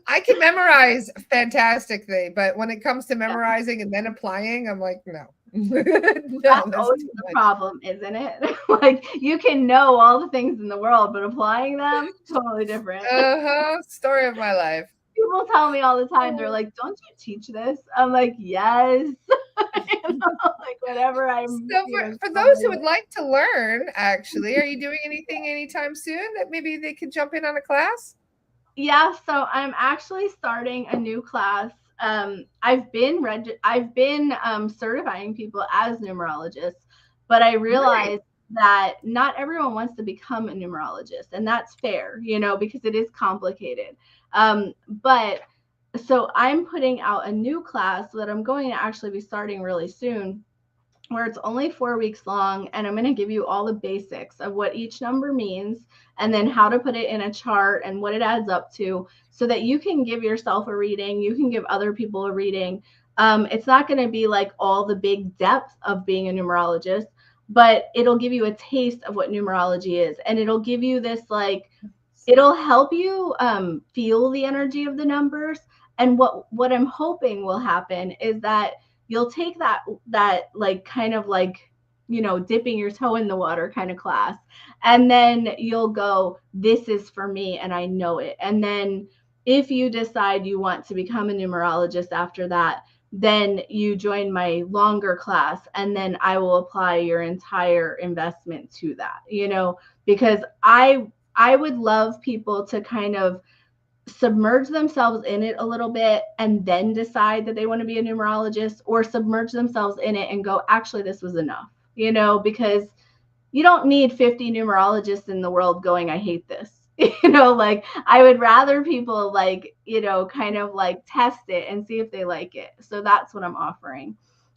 I can memorize fantastically, but when it comes to memorizing and then applying, I'm like, no. That's always the problem, isn't it? Like you can know all the things in the world, but applying them, totally different. Story of my life. People tell me all the time, they're like, don't you teach this? I'm like, yes. You know, like whatever I'm. So for those who would like to learn, actually, are you doing anything anytime soon that maybe they could jump in on a class? Yeah, so I'm actually starting a new class. I've been certifying people as numerologists, but I realized that not everyone wants to become a numerologist, and that's fair, you know, because it is complicated. But so I'm putting out a new class that I'm going to actually be starting really soon, where it's only 4 weeks long, and I'm going to give you all the basics of what each number means and then how to put it in a chart and what it adds up to so that you can give yourself a reading, you can give other people a reading. It's not going to be like all the big depth of being a numerologist, but it'll give you a taste of what numerology is, and it'll give you this like it'll help you feel the energy of the numbers. And what I'm hoping will happen is that you'll take that like kind of like, you know, dipping your toe in the water kind of class. And then you'll go, this is for me and I know it. And then if you decide you want to become a numerologist after that, then you join my longer class, and then I will apply your entire investment to that, because I would love people to kind of submerge themselves in it a little bit and then decide that they want to be a numerologist, or submerge themselves in it and go, actually, this was enough, because you don't need 50 numerologists in the world going, I hate this. Like, I would rather people kind of test it and see if they like it. So that's what I'm offering.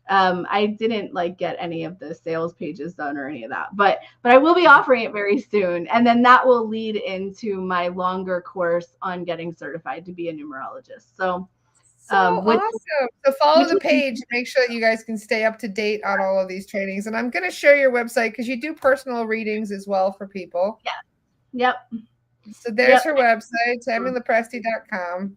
I didn't get any of the sales pages done or any of that, but I will be offering it very soon. And then that will lead into my longer course on getting certified to be a numerologist. So awesome. So follow the page, make sure that you guys can stay up to date on all of these trainings. And I'm going to share your website because you do personal readings as well for people. Yeah. Yep. So there's her website, TamiLoPresti.com.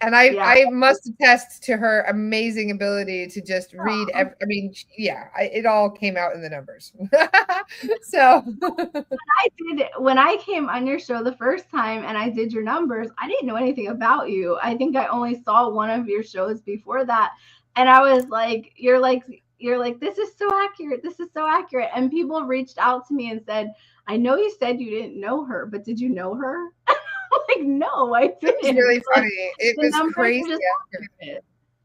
And I must attest to her amazing ability to just read. It all came out in the numbers. So when I came on your show the first time and I did your numbers, I didn't know anything about you. I think I only saw one of your shows before that. And I was like, you're like, this is so accurate. This is so accurate. And people reached out to me and said, I know you said you didn't know her, but did you know her? Like, no, I didn't. It was really funny. It was crazy.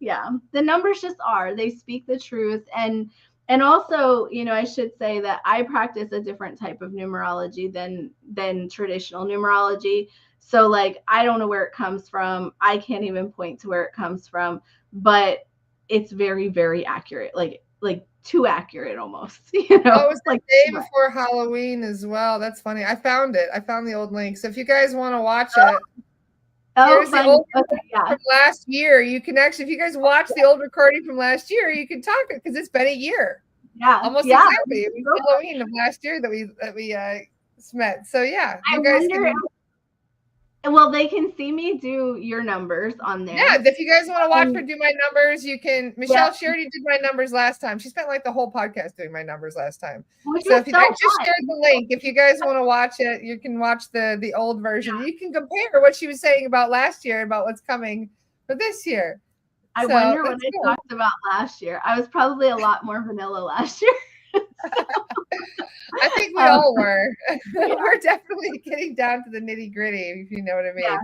Yeah, the numbers just are. They speak the truth. And also, I should say that I practice a different type of numerology than traditional numerology. So I don't know where it comes from. I can't even point to where it comes from, but it's very, very accurate. Like too accurate almost. It was the day before Halloween as well. That's funny. I found it. I found the old link. So if you guys want to watch it, here's the old from last year. You can actually, if you guys watch the old recording from last year, you can talk it because it's been a year. Yeah, almost exactly. It was Halloween of last year that we met. So yeah, you guys can. Well, they can see me do your numbers on there. Yeah, if you guys want to watch her do my numbers, you can. Michelle, she already did my numbers last time. She spent the whole podcast doing my numbers last time. So if I just shared the link, if you guys want to watch it, you can watch the old version. You can compare what she was saying about last year about what's coming for this year. I wonder what I talked about last year. I was probably a lot more vanilla last year. I think we all were. We're definitely getting down to the nitty gritty, if you know what I mean. Yeah,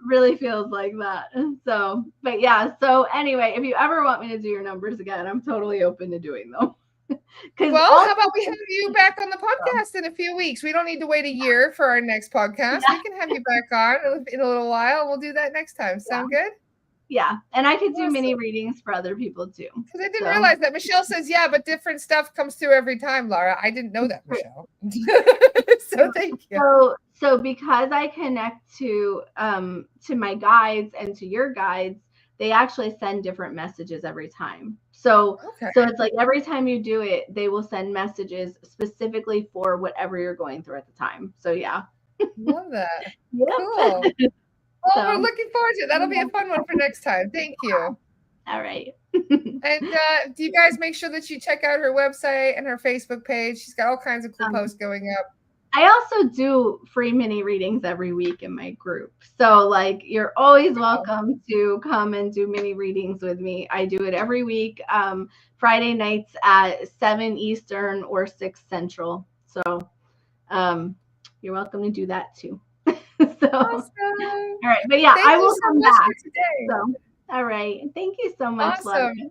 really feels like that. So, but yeah. So anyway, if you ever want me to do your numbers again, I'm totally open to doing them. Well, how about we have you back on the podcast in a few weeks? We don't need to wait a year for our next podcast. We can have you back on in a little while. We'll do that next time. Sound good? Yeah, and I could do mini readings for other people too. Because I didn't realize that. Michelle says, yeah, but different stuff comes through every time, Laura. I didn't know that, Michelle. So thank you. So because I connect to my guides and to your guides, they actually send different messages every time. So it's like every time you do it, they will send messages specifically for whatever you're going through at the time. So yeah. Love that. Yep. Cool. Well, we're looking forward to it. That'll be a fun one for next time. Thank you. All right. And do you guys make sure that you check out her website and her Facebook page? She's got all kinds of cool posts going up. I also do free mini readings every week in my group. So you're always welcome to come and do mini readings with me. I do it every week, Friday nights at 7 Eastern or 6 Central. So you're welcome to do that too. So, awesome. All right, but yeah, I will come back today. So, all right, thank you so much. Awesome.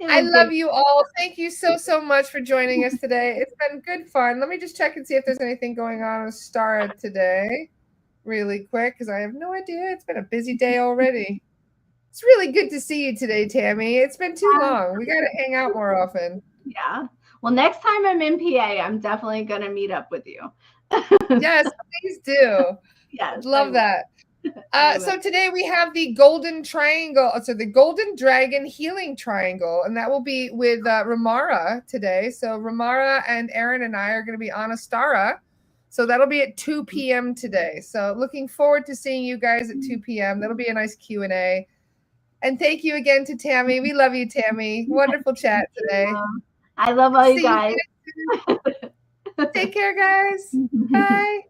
I love you all. Thank you so much for joining us today. It's been good fun. Let me just check and see if there's anything going on with Stara today, really quick, because I have no idea. It's been a busy day already. It's really good to see you today, Tami. It's been too long. We got to hang out more often. Yeah. Well, next time I'm in PA, I'm definitely going to meet up with you. Yes, please do. Yes, love that. So today we have the Golden Triangle, so the Golden Dragon Healing Triangle, and that will be with Ramara today. So Ramara and Aaron and I are going to be on Astara. So that'll be at 2 p.m. today. So looking forward to seeing you guys at 2 p.m. That'll be a nice Q&A. And thank you again to Tami. We love you, Tami. Wonderful chat today. I love all you guys. Take care, guys. Bye.